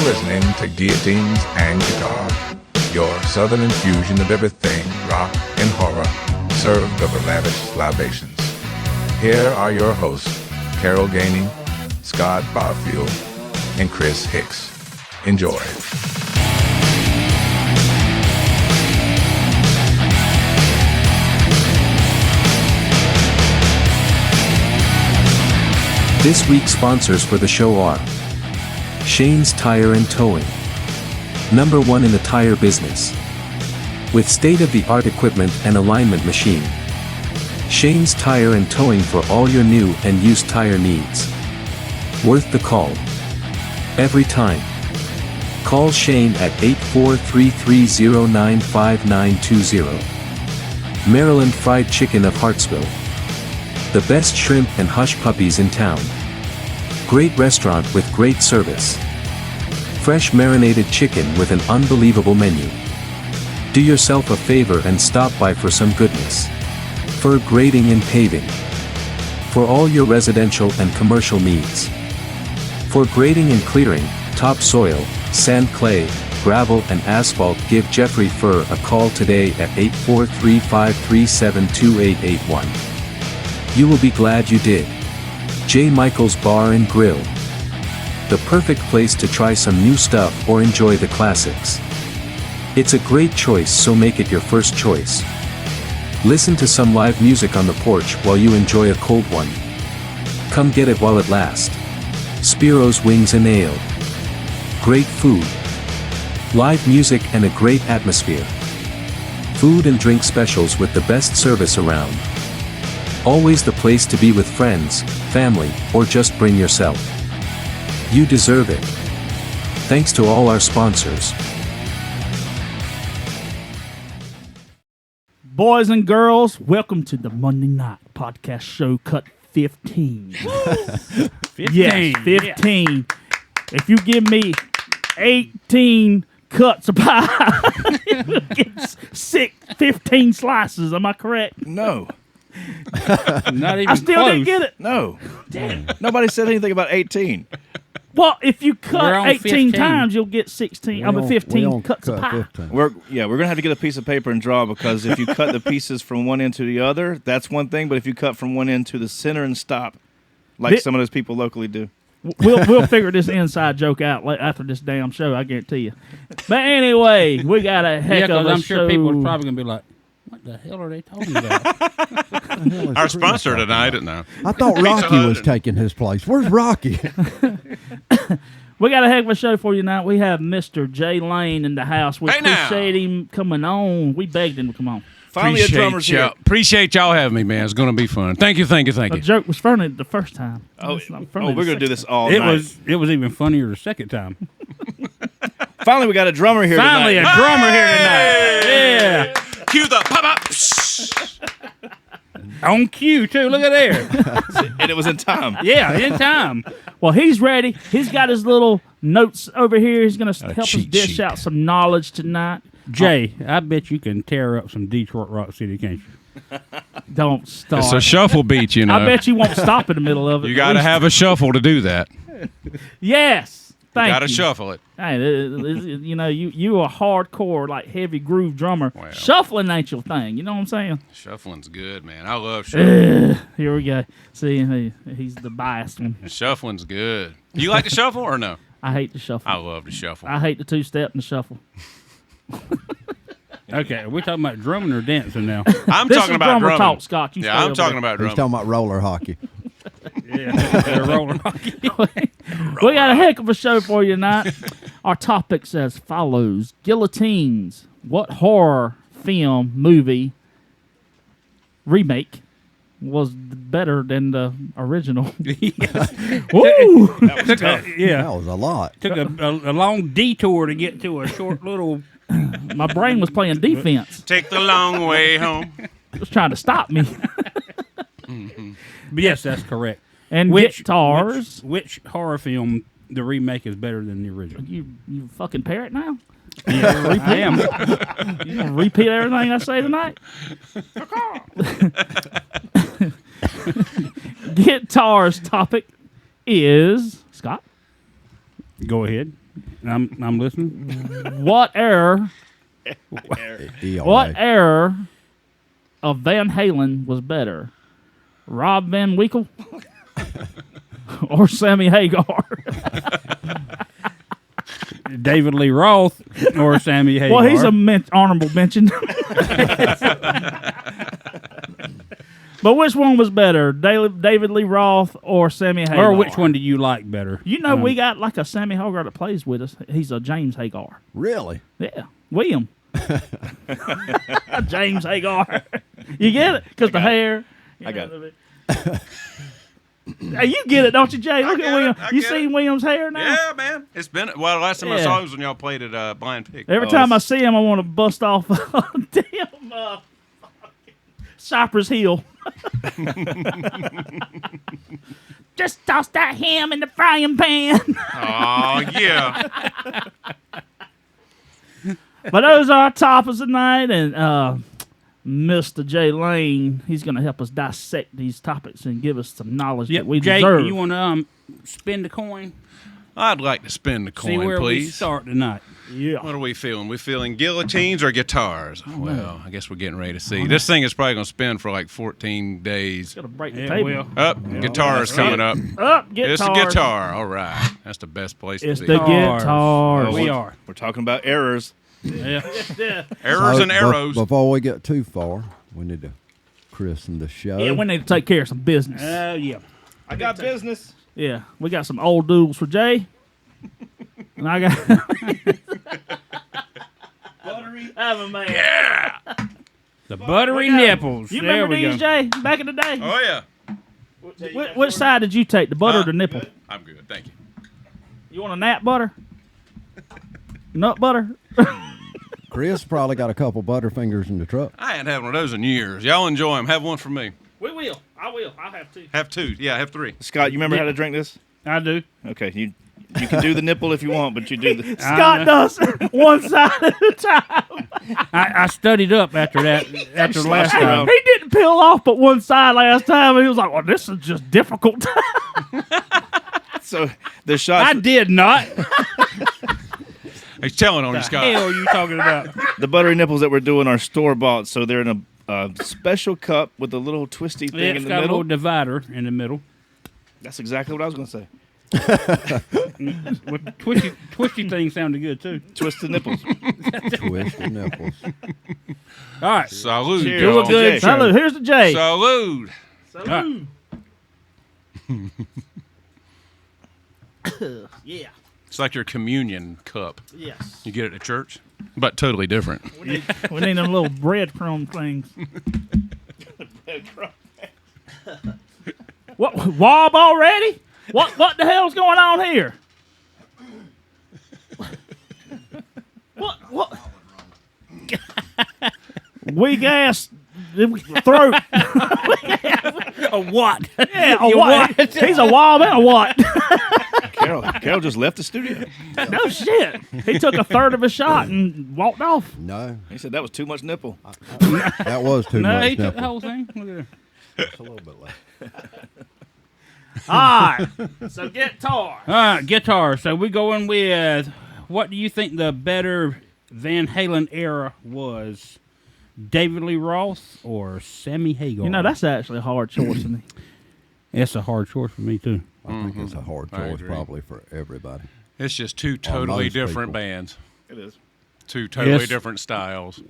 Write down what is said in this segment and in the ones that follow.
listening to Guillotines and Guitar, your southern infusion of everything rock and horror, served over lavish libations. Here are your hosts, Carol Gainey, Scott Barfield, and Chris Hicks. Enjoy. This week's sponsors for the show are Shane's Tire and Towing, #1 in the tire business. With state-of-the-art equipment and alignment machine. Shane's Tire and Towing for all your new and used tire needs. Worth the call. Every time. Call Shane at 843-309-5920. Maryland Fried Chicken of Hartsville. The best shrimp and hush puppies in town. Great restaurant with great service. Fresh marinated chicken with an unbelievable menu. Do yourself a favor and stop by for some goodness. For grading and paving. For all your residential and commercial needs. For grading and clearing, topsoil, sand, clay, gravel and asphalt, give Jeffrey Furr a call today at 843-537-2881. You will be glad you did. J. Michael's Bar and Grill. The perfect place to try some new stuff or enjoy the classics. It's a great choice, so make it your first choice. Listen to some live music on the porch while you enjoy a cold one. Come get it while it lasts. Spiro's Wings and Ale. Great food. Live music and a great atmosphere. Food and drink specials with the best service around. Always the place to be with friends, family, or just bring yourself. You deserve it. Thanks to all our sponsors. Boys and girls, welcome to the Monday Night Podcast Show Cut 15. 15. Yes, 15. If you give me 18 cuts of pie, you'll get 15 slices. Am I correct? No. Not even I still close. didn't get it. No. Damn. Nobody said anything about 18. Well, if you We're cut on 18 15. times, you'll get 15 cuts of pie. We're gonna have to get a piece of paper and draw, because if you cut the pieces from one end to the other, that's one thing. But if you cut from one end to the center and stop, like some of those people locally do, We'll figure this inside joke out after this damn show, I guarantee you. But anyway, we got a heck of a I'm show. sure people are probably going to be like, what the hell are they talking about? Our sponsor tonight, no. I thought Rocky was taking his place. Where's Rocky? We got a heck of a show for you tonight. We have Mr. Jay Lane in the house. We Hey, now. appreciate him coming on. We begged him to come on. finally a drummer's here. Appreciate y'all having me, man. It's going to be fun. Thank you. The joke was funny the first time. Oh, It's not funny we're the gonna do second this all It night. was even funnier the second time. Finally, we got a drummer here Finally, tonight. a drummer here tonight. Yeah. Cue the pop-up. On cue, too. Look at there. And it was in time. Yeah, in time. Well, he's ready. He's got his little notes over here. He's going to help us cheat dish sheet. out some knowledge tonight. Jay, I bet you can tear up some Detroit Rock City, can't you? Don't start. It's a shuffle beat, you know. I bet you won't stop in the middle of it. You got to have a shuffle to do that. Yes. Thank Got to you. shuffle it. Hey, you know, you a hardcore, like, heavy groove drummer. Well. Shuffling ain't your thing. You know what I'm saying? Shuffling's good, man. I love shuffling. Here we go. See, he's the biased one. Shuffling's good. You like to shuffle or no? I hate to shuffle. I love to shuffle. I hate the two-step and the shuffle. Okay, are we talking about drumming or dancing now? I'm This talking is about drummer drumming. talk, Scott. You Yeah, stay I'm over talking there. about He's drumming. talking about roller hockey. Yeah, roller hockey. We got a heck of a show for you tonight. Our topics as follows: guillotines. What horror film movie remake was better than the original? Woo! Yeah, That was a lot. took a long detour to get to a short little. My brain was playing defense. Take the long way home. It was trying to stop me. But yes, that's correct. And guitars. Which horror film the remake is better than the original? You fucking parrot now? Yeah, I am. You gonna repeat everything I say tonight? Guitar's topic is Scott. Go ahead. I'm listening. What era of Van Halen was better? Rob Van Winkle or Sammy Hagar? David Lee Roth or Sammy Hagar. Well, he's a honorable mention. But which one was better, David Lee Roth or Sammy Hagar? Or which one do you like better? You know, we got like a Sammy Hagar that plays with us. He's a James Hagar. Really? Yeah, William. James Hagar. You get it? Because the hair. I got it. Hey, you get it, don't you, Jay? Look at get William. it. You get seen it. William's hair now? Yeah, man. It's been the last time I Yeah. saw him was when y'all played at Blind Pig. Every time I see him, I want to bust off damn Cypress Hill. Just toss that ham in the frying pan. Oh yeah. But those are our topics tonight, and Mr. Jay Lane, he's going to help us dissect these topics and give us some knowledge that we Jay, deserve. you want to spin the coin? I'd like to spin the coin, See where we please. start tonight. Yeah. What are we feeling? We feeling guillotines or guitars? Well, I guess we're getting ready to see. This thing is probably going to spin for like 14 days. Got to break the Yeah, table. well. Up, guitar is coming up. Up, guitar. It's a guitar. All right, that's the best place It's to the be. guitars. We are. We're talking about errors. Yeah. Errors and arrows. Before we get too far, we need to christen the show. Yeah, we need to take care of some business. Yeah. I got business. Yeah, we got some old doodles for Jay. And I got buttery. Have a man. Yeah. The buttery We got- nipples. You there remember we these, go. Jay? Back in the day. Oh yeah. Which side did you take, the butter or the nipple? I'm good. Thank you. You want a nut butter? Nut butter? Chris probably got a couple Butterfingers in the truck. I ain't had one of those in years. Y'all enjoy them. Have one for me. We will. I will. I'll have two. Have two. Yeah, have three. Scott, you remember how to drink this? I do. Okay, you can do the nipple if you want, but you do the. Scott does one side at a time. I studied up after that. After last time. He didn't peel off but one side last time, and he was like, well, this is just difficult. So the shots. I did not. He's telling on you, Scott. Hell, are you talking about? The buttery nipples that we're doing are store bought, so they're in a special cup with a little twisty thing Yeah, in it's the got a middle. little divider in the middle. That's exactly what I was going to say. With the twisty thing sounded good too. Twisted nipples. Twisted nipples. All right. Salute, Cheers. y'all. Do a good show. Salute. Here's the J. Salute. Salute. Yeah. It's like your communion cup. Yes. You get it at church, but totally different. We need them little breadcrumb things. What? Wob already? What the hell's going on here? What? Weak ass throat. A what? Yeah, a You what? what? He's a wob and a what? Carol just left the studio. No shit. He took a third of a shot and walked off. No, He said that was too much nipple. that was too No, much he took the nipple. whole thing. Look at It's a little bit less. All right. So guitar. All right, guitar. So we're going with what do you think the better Van Halen era was? David Lee Roth or Sammy Hagar? You know, that's actually a hard choice, isn't it? It's a hard choice for me too. I think it's a hard I choice agree. probably for everybody. It's just two totally most different people. bands. It is. Two totally Yes. different styles.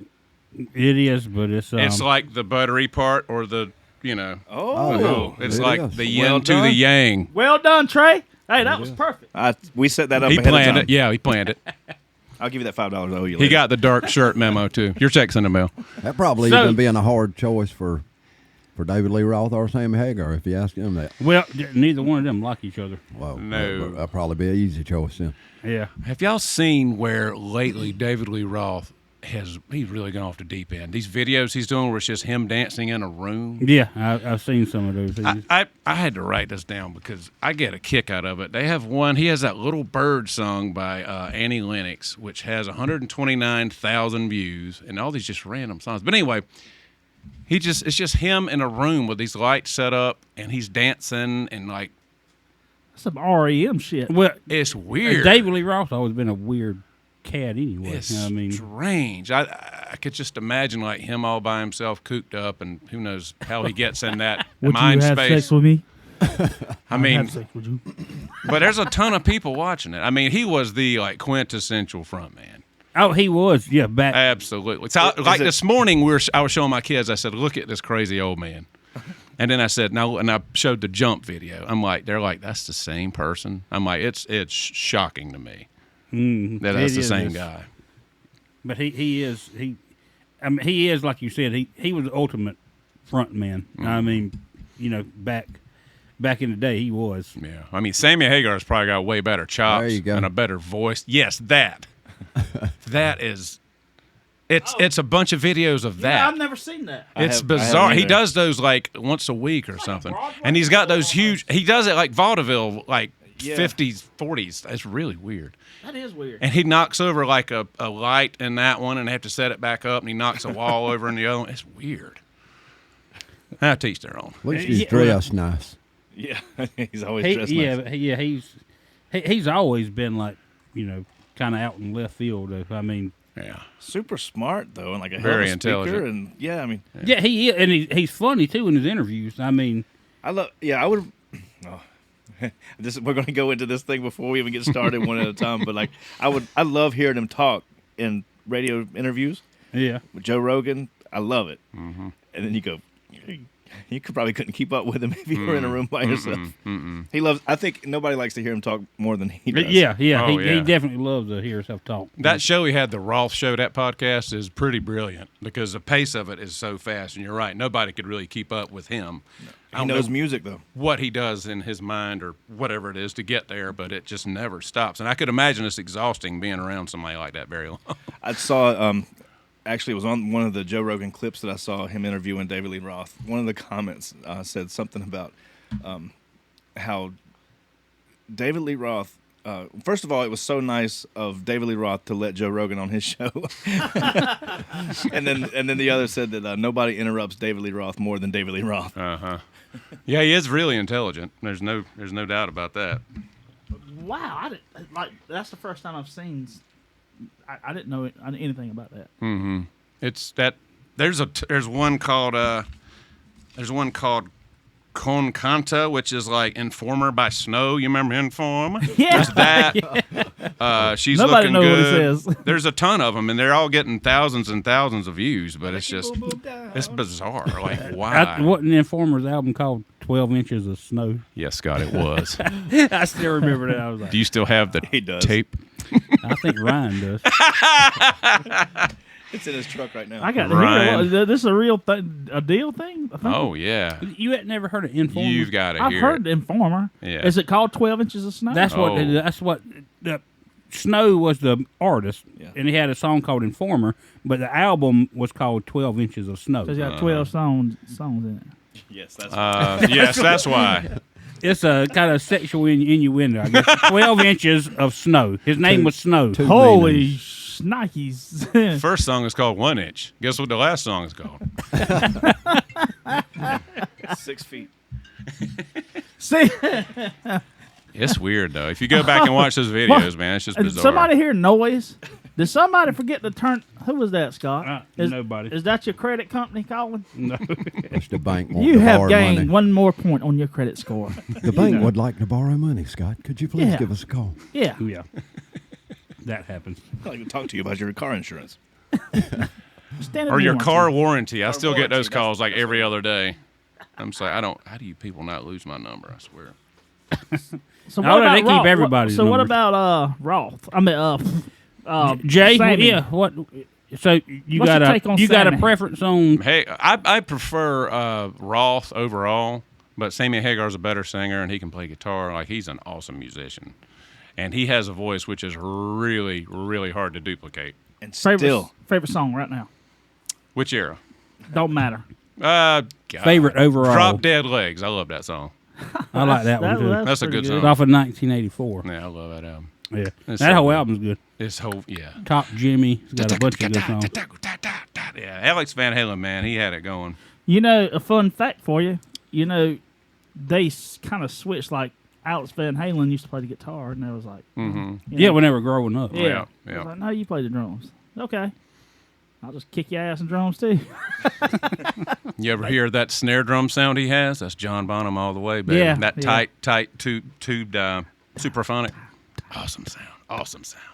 It is, but it's It's like the buttery part or the, Oh. it's it like is. the yin Well to the done. yang. Well done, Trey. Hey, that was perfect. We set that up He ahead of planned time. it. Yeah, he planned it. I'll give you that $5 I owe you He later. got the dark shirt memo, too. Your check's in the mail. That probably So- even being a hard choice for David Lee Roth or Sammy Hagar if you ask him that. well, neither one of them like each other. Well, No. that'd probably be an easy choice then. Yeah. Have y'all seen where lately David Lee Roth he's really gone off the deep end? These videos he's doing where it's just him dancing in a room. Yeah, I've seen some of those. I had to write this down because I get a kick out of it. They have one. He has that Little Bird song by Annie Lennox, which has 129,000 views, and all these just random songs. But anyway, it's just him in a room with these lights set up, and he's dancing and like some REM shit. Well, It's weird. David Lee Roth always been a weird cat anyway. It's you know what I mean, strange. I could just imagine like him all by himself, cooped up, and who knows how he gets in that Would mind you have space. sex with me? I mean, have sex with you. but there's a ton of people watching it. I mean, he was the like quintessential frontman. oh, he was, yeah, back. Absolutely. So, like this morning, I was showing my kids. I said, "Look at this crazy old man." And then I said, "No," and I showed the Jump video. I'm like, they're like, "That's the same person." I'm like, it's shocking to me that that's It the same is. guy. But he is like you said. He was the ultimate front man. I mean, you know, back in the day, he was. Yeah, I mean, Sammy Hagar's probably got way better chops There you go. and a better voice. Yes, that is. It's a bunch of videos of that. Yeah, I've never seen that. It's I bizarre. haven't He either. does those like once a week or something, Broadway and he's got those show huge. He does it like vaudeville, like Yeah. 50s, 40s. It's really weird. That is weird. And he knocks over like a light in that one, and they have to set it back up, and he knocks a wall over in the other one. It's weird. I teach their own. At least he's Yeah, well, dressed nice. Yeah, he's always dressed nice. He's always been like, you know, kind of out in left field. I mean, Yeah. Super smart though, and like a Very hell of a speaker, intelligent. and yeah, I mean, yeah, he is, and he's funny too in his interviews. I mean, I love. Yeah, I would. Oh, we're going to go into this thing before we even get started one at a time. But like, I love hearing him talk in radio interviews yeah, with Joe Rogan. I love it. Mm-hmm. And then you go, you probably couldn't keep up with him if you were in a room by yourself. He loves. I think nobody likes to hear him talk more than he does. yeah. Oh, He yeah. definitely loves to hear himself talk. That show he had, the Roth Show, that podcast is pretty brilliant because the pace of it is so fast. And you're right, nobody could really keep up with him. I He don't knows know music though. what he does in his mind or whatever it is to get there, but it just never stops. And I could imagine it's exhausting being around somebody like that very long. I saw. Actually, it was on one of the Joe Rogan clips that I saw him interviewing David Lee Roth. One of the comments said something about how David Lee Roth. First of all, it was so nice of David Lee Roth to let Joe Rogan on his show, and then the other said that nobody interrupts David Lee Roth more than David Lee Roth. Yeah, he is really intelligent. There's no doubt about that. Wow, I didn't, like that's the first time I've seen. I didn't know anything about that. It's that there's one called Concanta, which is like Informer by Snow. You remember Informer? Yeah. There's that. She's Nobody looking know what it good. says. There's a ton of them, and they're all getting thousands and thousands of views. But it's just it's bizarre. Like why? Wasn't the Informer's album called 12 Inches of Snow? Yes, Scott, it was. I still remember that. I was like, Do you still have the He does. tape? I think Ryan does. It's in his truck right now. I got to Ryan. hear. This is a real thing, a deal thing. I think? Oh yeah, You had never heard of Informer? you've got to I've hear heard it. the Informer. Yeah. Is it called 12 Inches of Snow? That's what. Oh. That's what. Snow was the artist, Yeah. and he had a song called Informer, but the album was called 12 Inches of Snow. because you got 12 songs in it. Yes, that's. Yes, that's why. It's a kind of sexual innuendo, I guess. 12 Inches of Snow. His name was Snow. Two Holy meanings. shnikes! First song is called 1 Inch. Guess what the last song is called? 6 feet. See, It's weird though. If you go back and watch those videos, man, it's just did bizarre. somebody hear noise? Did somebody forget to turn? Who was that, Scott? Nobody. Is that your credit company calling? No. It's the bank wanting You to have borrow gained money. one more point on your credit score. The bank would like to borrow money, Scott. Could you please Yeah. give us a call? Yeah. Yeah. That happens. I'd like to talk to you about your car insurance. Standard or your warranty. car warranty. I still get warranty, those calls like that's every other day. I'm just like, how do you people not lose my number? I swear. So No, what about they keep Roth? everybody's So what numbers. about Roth? I mean, Jay, Sammy. yeah. What? So you What's got your a take on you got a Sammy? preference on? Hey, I prefer Roth overall, but Sammy Hagar's a better singer and he can play guitar. Like he's an awesome musician, and he has a voice which is really, really hard to duplicate. And favorite song right now? Which era? Don't matter. God. Favorite overall. Drop Dead Legs. I love that song. I like that one too. That's a pretty good song. It's off of 1984. Yeah, I love that album. Yeah, It's that so whole good. album's good. This whole Top Jimmy, it's got a bunch of good songs. Yeah, Alex Van Halen, man, he had it going. You know, a fun fact for you. You know, they kind of switched like Alex Van Halen used to play the guitar, and I was like, Yeah, when they were growing up. yeah. Yeah. I was like, no, you play the drums. Okay. I'll just kick your ass in drums, too. You ever hear that snare drum sound he has? That's John Bonham all the way, baby. Yeah, That yeah. tight tubed superphonic. Awesome sound. Awesome sound.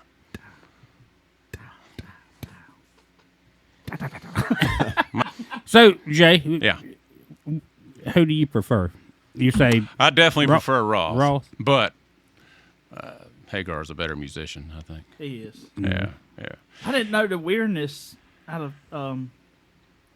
So, Jay, Yeah. who do you prefer? You say I definitely prefer Roth. Roth? But Hagar's a better musician, I think. He is. Yeah. I didn't know the weirdness out of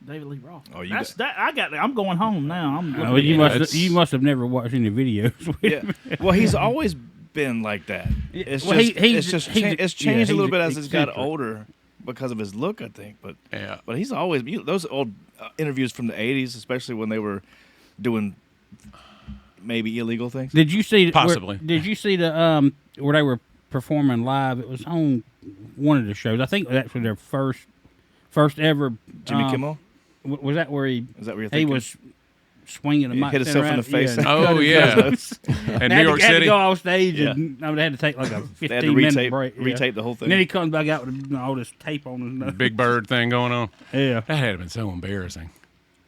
David Lee Roth. Oh, you That's that. I got. I'm going home now. I'm. well, you it's- must have never watched any videos. With Yeah. Well, he's always been like that. It's Well, just, he's- it's just he's- cha- it's yeah, changed a he's little bit as he's got eccentric. older because of his look, I think. But Yeah. he's always those old interviews from the '80s, especially when they were doing maybe illegal things. Did you see Possibly. Did you see the where they were performing live? It was on one of the shows. I think it was actually their first ever. Jimmy Kimmel, Was that where he? is that what you're He thinking? was swinging a He mic. hit himself in the face. Yeah, Oh, yeah. In New York had to City. go off stage and I would have had to take like a They had to 15-minute break. retape the whole thing. And then he comes back out with all this tape on his nose. Big Bird thing going on. Yeah. That had been so embarrassing.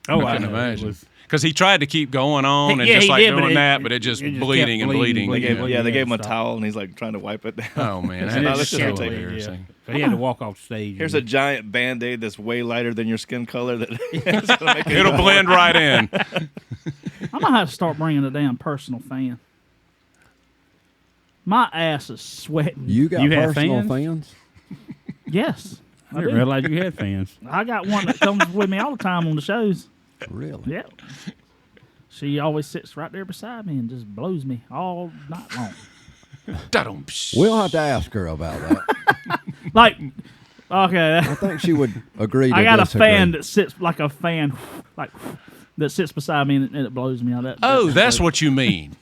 Oh, I can know. imagine. It was- Because he tried to keep going on and Yeah, just he like did, but doing it- that, but it just it just bleeding kept and bleeding, bleeding. bleeding. they Yeah, gave him a stop. towel and he's like trying to wipe it down. Oh man, And that's let's so just take it. embarrassing. But he had to walk off stage. Here's a giant Band-Aid that's way lighter than your skin color. That's gonna make it It'll go blend right in. I'm gonna have to start bringing a damn personal fan. My ass is sweating. You got You have personal fans? Yes, I didn't realize you had fans. I got one that comes with me all the time on the shows. Really? Yep. She always sits right there beside me and just blows me all night long. Da-dum. We'll have to ask her about that. Like, okay, I think she would agree to I got a disagree. fan that sits like a fan, like that sits beside me and it blows me out. Oh, that's what you mean.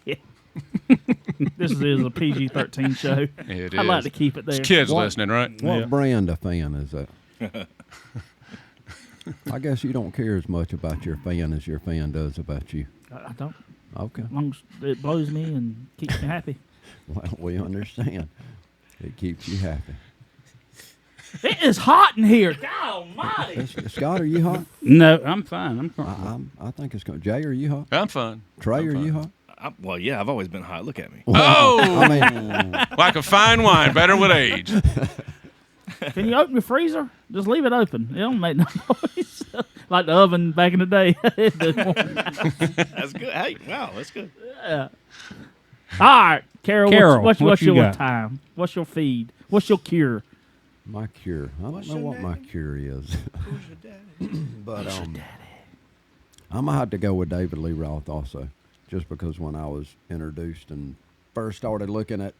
This is a PG-13 show. It I'd like is. to keep it there. It's kids What? listening, right? What Yeah. brand of fan is that? I guess you don't care as much about your fan as your fan does about you. I don't. Okay. As long as it blows me and keeps me happy. Well, we understand. It keeps you happy. It is hot in here. God almighty. Scott, are you hot? No, I'm fine. I'm comfortable. I think it's going. Jay, are you hot? I'm fun. Trey, are you hot? well, yeah, I've always been hot. Look at me. Oh, I mean, like a fine wine, better with age. Can you open the freezer? Just leave it open. It don't make no noise. Like the oven back in the day. That's good. Hey, wow, that's good. All right, Carol, Carol, what's what you your got? time? What's your feed? What's your cure? my cure. I don't know what my cure is. But I'm gonna have to go with David Lee Roth also, just because when I was introduced and first started looking at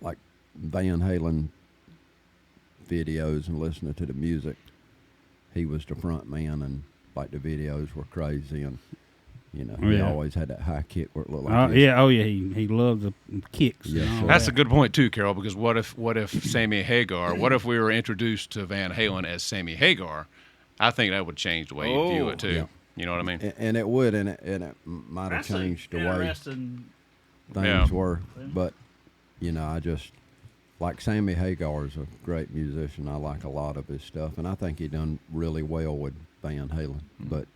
like Van Halen videos and listening to the music, he was the front man, and like the videos were crazy, and you know he Yeah. always had that high kick where it looked like his. Yeah, he loves the kicks. Yes, and all sir. That's that. a good point too, Carol. Because what if Sammy Hagar? What if we were introduced to Van Halen as Sammy Hagar? I think that would change the way you view Oh. it too. Yeah. You know what I mean? And it would, and it might have changed the way interesting. things Yeah. were. But, you know, I just, like Sammy Hagar is a great musician. I like a lot of his stuff, and I think he done really well with Van Halen. But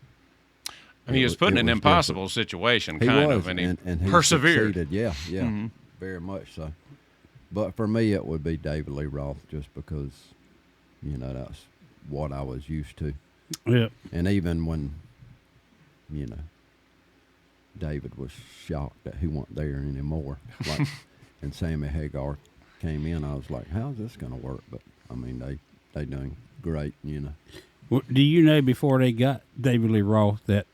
I mean, he was put in an impossible situation, he kind was, of, and he he persevered. succeeded. Yeah, very much so. But for me, it would be David Lee Roth, just because, you know, that's what I was used to. Yeah. And even when, you know, David was shocked that he wasn't there anymore. Like, and Sammy Hagar came in, I was like, how's this going to work? But, I mean, they done great, you know. Well, do you know before they got David Lee Roth that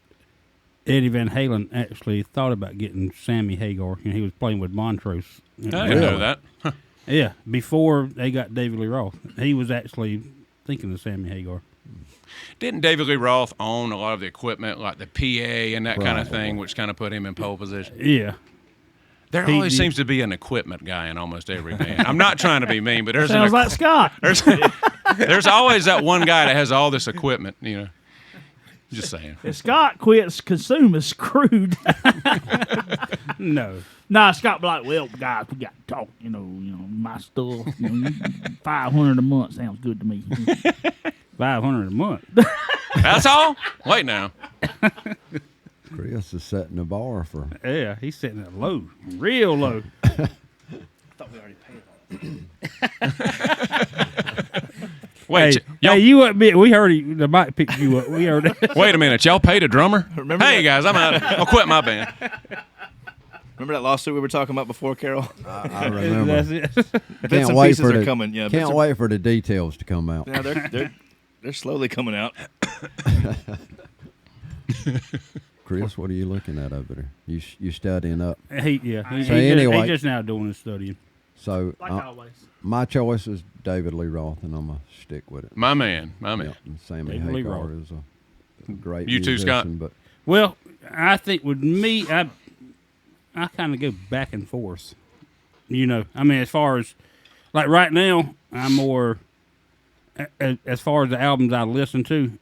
Eddie Van Halen actually thought about getting Sammy Hagar, and he was playing with Montrose. I didn't know that. Huh. Yeah, before they got David Lee Roth, he was actually thinking of Sammy Hagar. Didn't David Lee Roth own a lot of the equipment, like the PA and that kind of Right. thing, which kind of put him in pole position? Yeah. There He always did. seems to be an equipment guy in almost every band. I'm not trying to be mean, but there's Sounds like Scott. there's always that one guy that has all this equipment, you know. Just saying. If Scott quits, consume is screwed. No. Nah, Scott be like, well, guys, we got to talk. You know, my stuff. $500 a month sounds good to me. $500 a month. That's all? Wait now. Chris is setting the bar for. Yeah, he's setting it low, real low. I thought we already paid that. Wait, hey, you admit we already the mic picked you up. We already. wait a minute. Y'all paid a drummer? Remember hey, that? guys, I'm out. I'll quit my band. Remember that lawsuit we were talking about before, Carol? I remember. That's it. Bits and pieces are coming. Yeah, Can't wait for the details to come out. Yeah, they're slowly coming out. Chris, what are you looking at over there? You studying up? He's anyway- just now doing his studying. So Like always. my choice is David Lee Roth, and I'm gonna stick with it. My man. Yeah, and Sammy David Lee Hagar Roth. is a great You too, Scott? musician, but Well, I think with me, I kind of go back and forth. You know, I mean, as far as like right now, I'm more as far as the albums I listen to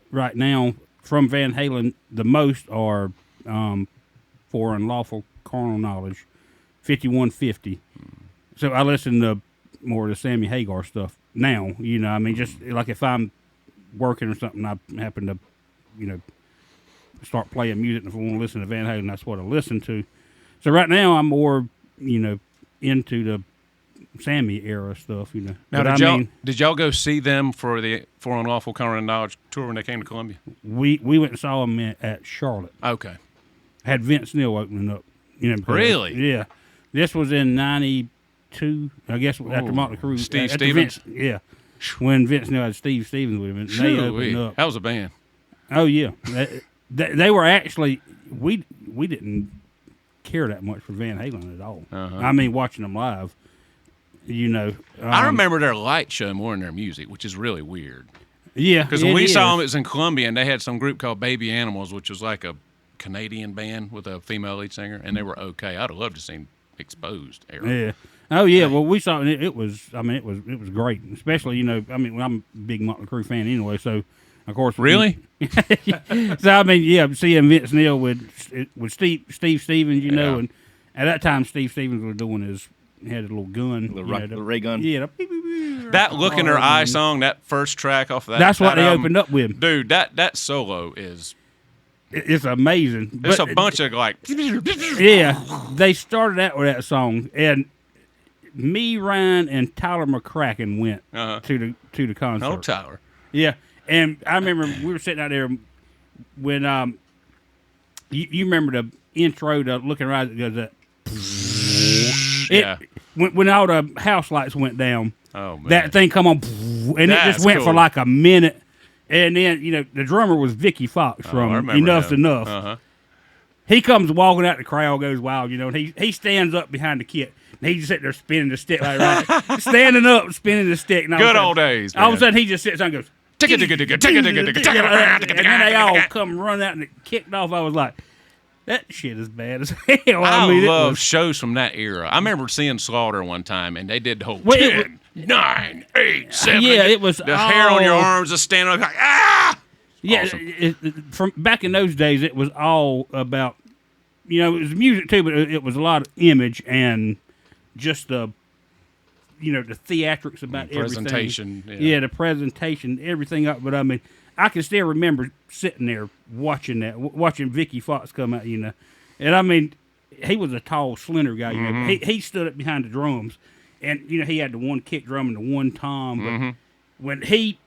right now from Van Halen. The most are For Unlawful Carnal Knowledge, 5150. So I listen to more of the Sammy Hagar stuff now. You know, I mean, just like if I'm working or something, I happen to, start playing music. And if I want to listen to Van Halen, that's what I listen to. So right now, I'm more, into the Sammy era stuff. Now, But did y'all go see them for the For Unlawful Carnal Knowledge tour when they came to Columbia? we went and saw them at Charlotte. Okay. Had Vince Neil opening up. Because- Really? Yeah. This was in '92, I guess, after Motley Crue. Steve after Stevens? Vince, yeah. When Vince Neil had Steve Stevens with him, and they opened up. That was a band. Oh yeah, they were actually we didn't care that much for Van Halen at all. Uh-huh. I mean, watching them live, I remember their light show more than their music, which is really weird. Yeah, Because when we saw them, it was in Columbia, and they had some group called Baby Animals, which was like a Canadian band with a female lead singer, and they were okay. I'd have loved to see Exposed era. Yeah. Oh yeah. Well, we saw it. It was. I mean, it was great. Especially, I mean, I'm a big Motley Crue fan anyway. So, of course. Really? So I mean, yeah, seeing Vince Neil with Steve Stevens, Yeah. and at that time Steve Stevens was doing he had a little gun, The ray gun. Yeah. That Look in Her Eye song, that first track off of that. That's what that they album, opened up with. Dude, that solo is. It's amazing. It's But- a bunch of like. Yeah, they started out with that song, and me, Ryan, and Tyler McCracken went to the concert. No Tyler. Yeah, and I remember we were sitting out there when you remember the intro to Looking Right that goes that. Yeah. When all the house lights went down, Oh man. that thing come on, and it That's just went for cool. like a minute, and then the drummer was Vicky Fox I from remember Enough's him. Enough. Uh-huh. He comes walking out, the crowd goes wild, and he stands up behind the kit. And he's just sitting there spinning the stick like right, standing up, spinning the stick. And all Good of a sudden- old days. All of a man. sudden, he just sits down and goes, Ticka, ticka, ticka, ticka, ticka, ticka, ticka, and then they all come running out and it kicked off. I was like, that shit is bad as hell. I mean, it love was- shows from that era. I remember seeing Slaughter one time, and they did the whole Well, it 10, 9, 8, 7. Yeah, it was the hair on your all- arms just standing up like ah. Yeah, Awesome. from back in those days, it was all about, it was music too, but it was a lot of image and just the theatrics about everything. Presentation. Yeah, the presentation, everything up. But I mean, I can still remember sitting there watching that, watching Vicky Fox come out, and I mean, he was a tall, slender guy. He stood up behind the drums, and he had the one kick drum and the one tom. But when he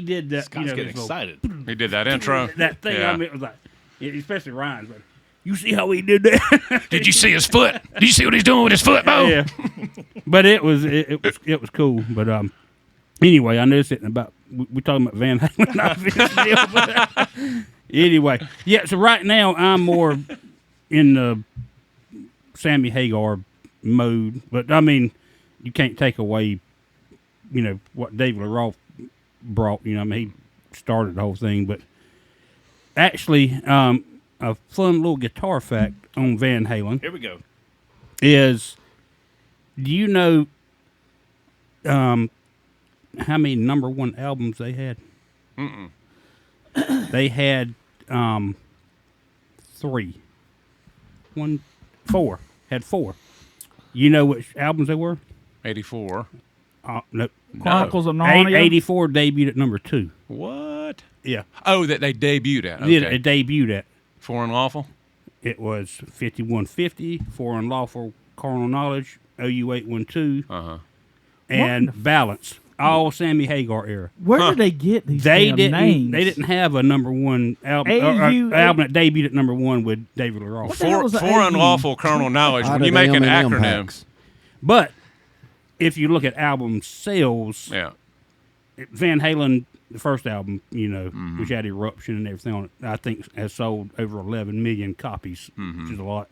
did that, Scott's getting this little- excited. He did that intro. that thing. Yeah. I mean, it was like, especially Ryan's like, you see how he did that? Did you see his foot? Did you see what he's doing with his foot, Bo? Yeah, but it was cool. But anyway, I know it's about we're talking about Van Halen. Not Vince Neil, but, anyway, yeah. So right now I'm more in the Sammy Hagar mode, but I mean, you can't take away, what David Lee Roth brought. I mean, he started the whole thing, but actually, a fun little guitar fact on Van Halen Here we go. is, do you know how many number one albums they had? They had 3. Four. Had four. You know which albums they were? 84. No. Chronicles of Eight- Narnia. 84 debuted at number 2. What? Yeah. Oh, that they debuted at. Yeah, Okay. it debuted at. Foreign Lawful? It was 5150, For Unlawful Carnal Knowledge, OU 812, Uh-huh. and Balance. All Sammy Hagar era. Where did they get these They damn didn't. names? They didn't have a number one album. Album that debuted at number 1 with David Lee Roth. What the hell was the For AU? Unlawful Carnal Knowledge, Out when of you make an M&M acronym. packs. But if you look at album sales, Yeah. Van Halen, the first album, you know, Mm-hmm. which had Eruption and everything on it, I think has sold over 11 million copies, Mm-hmm. which is a lot.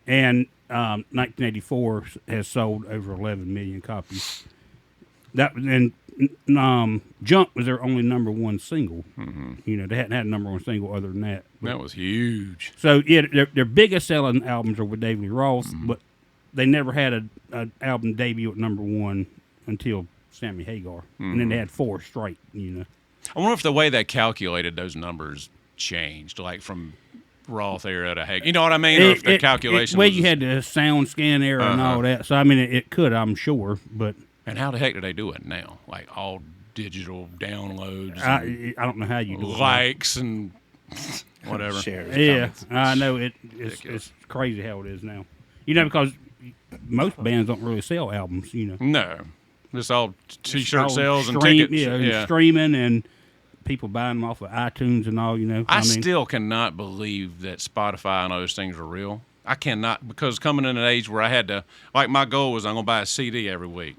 And 1984 has sold over 11 million copies. Jump was their only number 1 single. You know, they hadn't had a number 1 single other than that. But- That was huge. so yeah, their biggest selling albums are with David Lee Roth, Mm-hmm. but they never had an album debut at number 1 until Sammy Hagar, and Mm-hmm. then they had 4 straight. You know, I wonder if the way they calculated those numbers changed, like from Roth era to Hagar. You know what I mean? Or if the calculation well, was you had the sound scan era and all that. So I mean, it could, I'm sure, but And how the heck do they do it now? Like all digital downloads, I and don't know how you do it. likes, and whatever. Shares. Yeah, comments. I know it's crazy how it is now. You know, because most bands don't really sell albums. You know, No, just all T-shirt all sales and stream- tickets. yeah, streaming and people buying them off of iTunes and all. You know, I mean, still cannot believe that Spotify and all those things are real. I cannot, because coming in an age where I had to, like my goal was I'm going to buy a CD every week.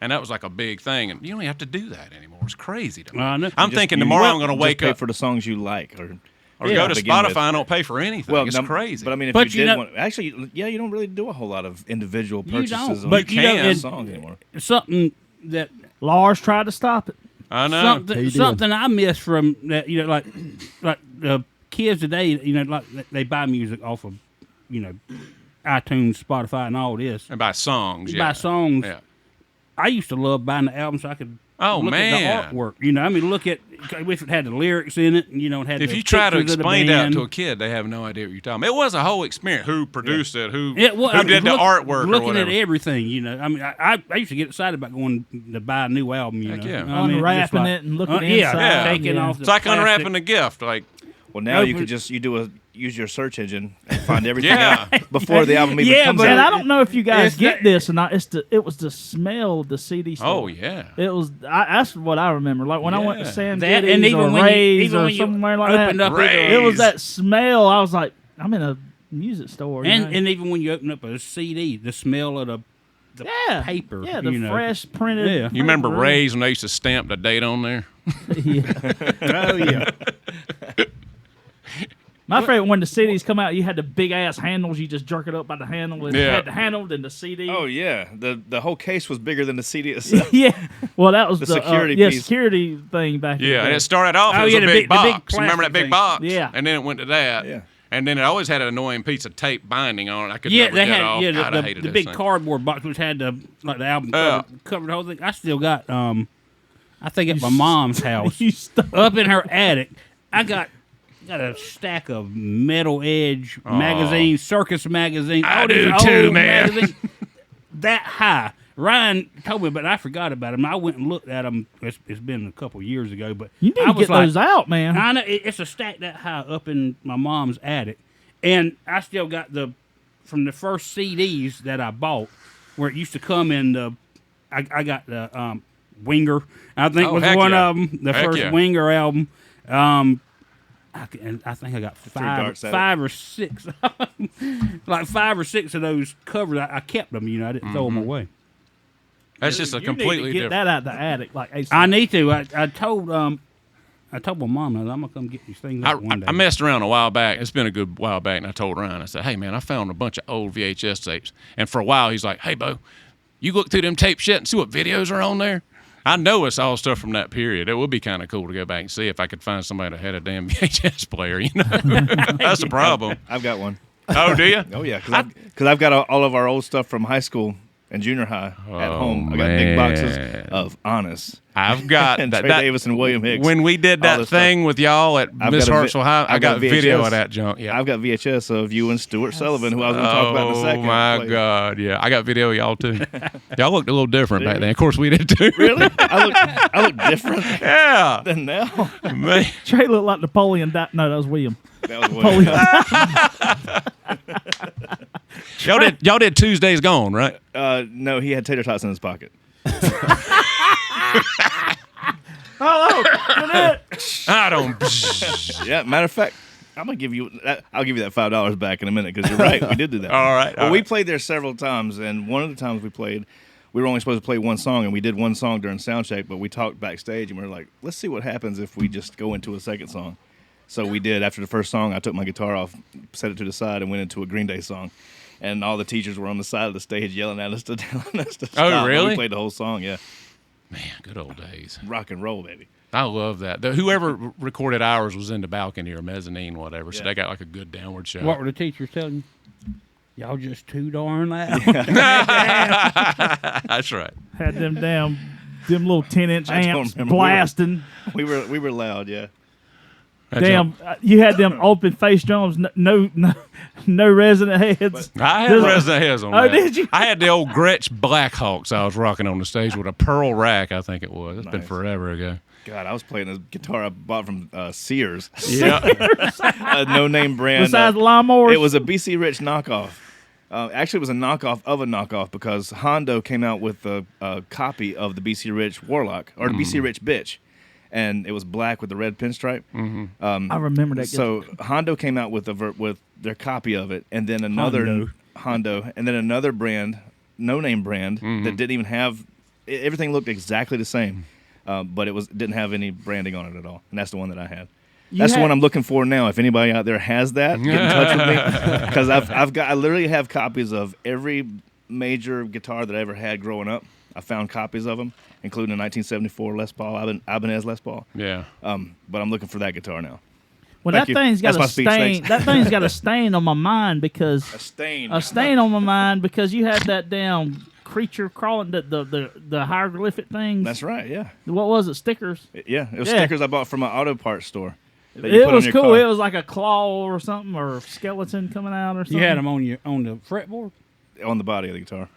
And that was like a big thing. And you don't even have to do that anymore. It's crazy to me. I know. I'm Just- thinking you tomorrow just I'm going to wake pay up for the songs you like, or or go to begin Spotify with. and don't pay for anything. Well, It's no, crazy. But I mean, if But you you did know- want, actually, yeah, you don't really do a whole lot of individual You purchases. don't, on but you you know, can. it- songs anymore. something that Lars tried to stop it. I know. something He did. something I miss from that. You know, like the kids today. You know, like they buy music off of, you know, iTunes, Spotify, and all this. And by songs, They yeah. buy songs. Yeah. I used to love buying the album so I could Oh, look man. at the artwork. You know, I mean, look at if it had the lyrics in it, and you know, it had. If the you try to pictures of the explain that band. to a kid, they have no idea what you're talking about. It was a whole experience. Who produced it? Who Well, who did the artwork or looking whatever? at everything, you know. I mean, I used to get excited about going to buy a new album, you Heck know. yeah. I mean, Unwrapping just like- it and looking yeah, inside. taking Yeah. off the It's like plastic. unwrapping a gift. Like, Well, now No, you but- could just use your search engine and find everything Yeah. out before the album even Yeah, comes but out. And I don't know if you guys It's get that- this or not. It was the smell of the CD store. oh, yeah. It was. that's what I remember. Like when I went to Yeah. Sam That, Goodies and even or when Ray's you, or even when you somewhere like opened that. up Ray's. It was that smell. I was like, I'm in a music store. you know? and even when you open up a CD, the smell of the yeah, paper, Yeah, the you know. fresh printed. Yeah. You remember paper. Ray's when they used to stamp the date on there? Yeah. Oh yeah, My favorite when the CDs come out, you had the big ass handles. You just jerk it up by the handle, and you Yeah. had the handle, then the CD. Oh yeah, the whole case was bigger than the CD itself. yeah. Well, that was The the security yeah, piece. security thing back. in the Yeah, and day. it started off Oh, as yeah, a the big big- the big box. Remember that plastic big thing. box? Yeah. And then it went to that. Yeah. And then it always had an annoying piece of tape binding on it. I could yeah. never They get had off. God, I hated the those big things. cardboard box which had the album Yeah. covered the whole thing. I still got I think at my mom's house You stuck- up in her attic. I got a stack of Metal Edge magazines, Circus magazines. I all these do old too, man. magazines that high. Ryan told me, but I forgot about them. I went and looked at them. It's been a couple years ago, but You need I to was get like, those out, man. I know it's a stack that high up in my mom's attic, and I still got from the first CDs that I bought, where it used to come in the. I got the Winger. I think Oh, was heck one yeah. of them. The Heck first yeah. Winger album. I think I got darts at it. five or six, like 5 or 6 of those covers. I kept them. You know, I didn't throw them away. That's just a You need completely to get different. that out the attic, like ASAP. I need to. I told my mom I'm gonna come get these things out one day. I messed around a while back. It's been a good while back, and I told Ryan, I said, hey, man, I found a bunch of old VHS tapes. And for a while, he's like, hey, Bo, you look through them tapes yet and see what videos are on there? I know it's all stuff from that period. It would be kind of cool to go back and see if I could find somebody that had a damn VHS player, you know? That's the problem. I've got one. Oh, do you? Oh yeah, because I've got all of our old stuff from high school in junior high at home. I got big boxes of Honest. I've got and that, Trey Davis and William Hicks. When we did all that this thing with y'all at I've Miss got a Hartsville High, I I've got got video VHS. of that junk. Yeah. I've got VHS of you and Stuart Sullivan, who I was going to talk about in a second. Oh my God! Yeah, I got video of y'all too. Y'all looked a little different back then. Of course, we did too. Really? I look different Yeah, than now. man. Trey looked like Napoleon. No, that was William. That was William. Y'all did Tuesdays Gone, right? No, he had tater tots in his pocket. I don't. Yeah, matter of fact, I'm gonna give you. I'll give you that $5 back in a minute because you're right. We did do that. All right. Well, we played there several times, and one of the times we played, we were only supposed to play one song, and we did one song during sound check. But we talked backstage, and we were like, "Let's see what happens if we just go into a second song." So we did. After the first song, I took my guitar off, set it to the side, and went into a Green Day song. And all the teachers were on the side of the stage yelling at us to telling us to stop. Oh, But really? we played the whole song. Yeah, Man, good old days. rock and roll, baby. I love that. Whoever recorded ours was in the balcony or mezzanine, whatever. So Yeah. they got like a good downward shot. What were the teachers telling you? Y'all just too darn loud. That's right. Had them little 10-inch I don't amps remember. blasting. We were loud. Yeah. That's Damn, you had them open face drums, no resonant heads. I had There's- resonant heads on Oh, that. did you? I had the old Gretsch Blackhawks I was rocking on the stage with a pearl rack, I think it was. It's been Nice. forever ago. God, I was playing this guitar I bought from Sears, Yeah. a no-name brand. Besides lawnmowers, It was a BC Rich knockoff. Actually, it was a knockoff of a knockoff because Hondo came out with a copy of the BC Rich Warlock or the BC Rich Bitch, and it was black with the red pinstripe. I remember that. So Hondo came out with with their copy of it, and then another Hondo, and then another brand, no-name brand that didn't even have. Everything looked exactly the same, but it didn't have any branding on it at all, and that's the one that I had. That's the one I'm looking for now. If anybody out there has that, get in touch with me because I literally have copies of every major guitar that I ever had growing up. I found copies of them, including a 1974 Les Paul, Ibanez Les Paul. Yeah. But I'm looking for that guitar now. Well, Thank that you. thing's got That's a my speech, stain. thanks. That thing's got a stain on my mind because Stain. a stain on my mind because you had that damn creature crawling the hieroglyphic things. That's right. Yeah. What was it? Stickers. Yeah. It was Yeah. stickers I bought from an auto parts store. that you It put was on your cool. car. It was like a claw or something or skeleton coming out or something. You had them on the fretboard. on the body of the guitar.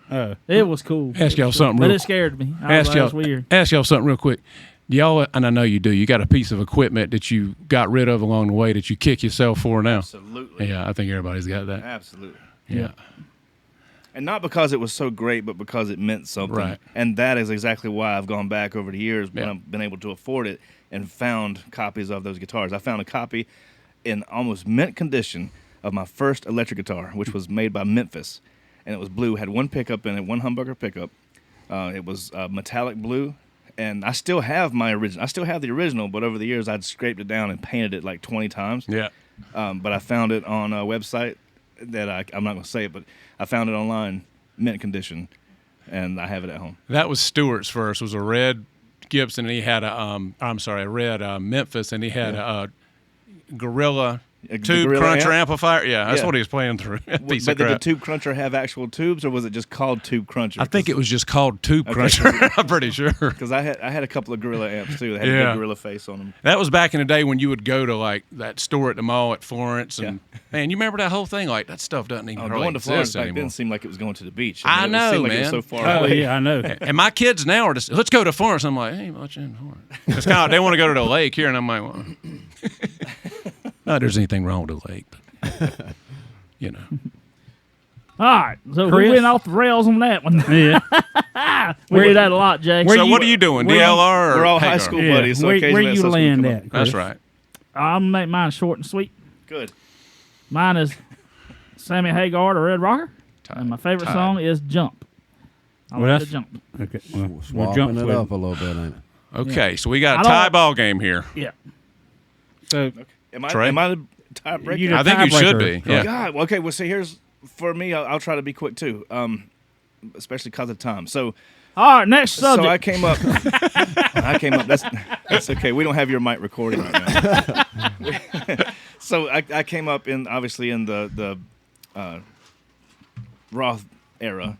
It was cool. Ask y'all something But real it scared me. That was weird. Ask y'all something real quick. Y'all, and I know you do, you got a piece of equipment that you got rid of along the way that you kick yourself for now. Absolutely. Yeah, I think everybody's got that. Absolutely. Yeah. And not because it was so great, but because it meant something. Right. And that is exactly why I've gone back over the years when Yeah. I've been able to afford it and found copies of those guitars. I found a copy in almost mint condition of my first electric guitar, which was made by Memphis. And it was blue, had one pickup in it, one humbucker pickup. It was metallic blue. And I still have my original. I still have the original, but over the years I'd scraped it down and painted it like 20 times. Yeah. But I found it on a website that I'm not going to say it, but I found it online, mint condition, and I have it at home. That was Stewart's first. It was a red Gibson, and he had a red Memphis, and he had a Gorilla A tube Gorilla cruncher amp? amplifier. Yeah, that's Yeah. what he was playing through. Piece But of did the crap. Tube Cruncher have actual tubes, or was it just called Tube Cruncher? I think it was just called Tube Cruncher. I'm pretty sure. because I had a couple of Gorilla amps too. They had a Yeah. big Gorilla face on them. That was back in the day when you would go to like that store at the mall at Florence, and man, you remember that whole thing? Like that stuff doesn't even really Going to Florence exist back anymore. then seemed like it was going to the beach. I mean, know, it seemed like it was man. so far Oh away. yeah, I know. And my kids now are just, let's go to Florence. I'm like, ain't much in Florence. It's kind of, they want to go to the lake here, and I'm like, well, not there's anything wrong with the lake, but you know. All right. So we Chris? went off the rails on that one. Yeah. We do that a lot, Jay. So what are you doing, DLR or We're all high Hagar? school Yeah. buddies, so Where occasionally you that's something land come at? up. That's Chris? right. I'm going to make mine short and sweet. Good. Mine is Sammy Hagar, the Red Rocker. And my favorite Tied. song is Jump. I Well, like the that's- Jump. Okay. Well, we'll Swapping jump it with up a little bit, ain't it? Okay, so we got I a don't- tie ball game here. Yeah. So Am Trey? I the tiebreaker? You the I think you should tiebreaker. be. Yeah. God. Okay. Well, see, here's for me. I'll try to be quick too. Especially because of time. So All right, next subject. So I came up. That's okay. We don't have your mic recording right now. So I came up in obviously in the Roth era,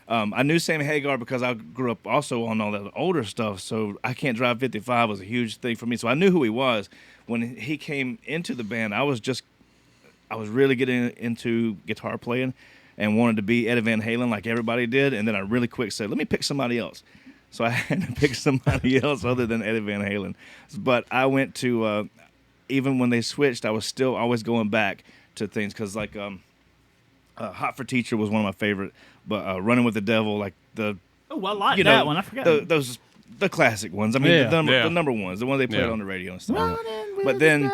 I knew Sammy Hagar because I grew up also on all that older stuff. So I Can't Drive 55 was a huge thing for me. So I knew who he was. When he came into the band, I was really getting into guitar playing and wanted to be Eddie Van Halen like everybody did. And then I really quick said, let me pick somebody else. So I had to pick somebody else other than Eddie Van Halen. But I went to, even when they switched, I was still always going back to things because like Hot for Teacher was one of my favorite. But Running with the Devil, like the Oh, I like that one. I forgot. The classic ones. I mean, the number ones, the ones they played on the radio and stuff. But then,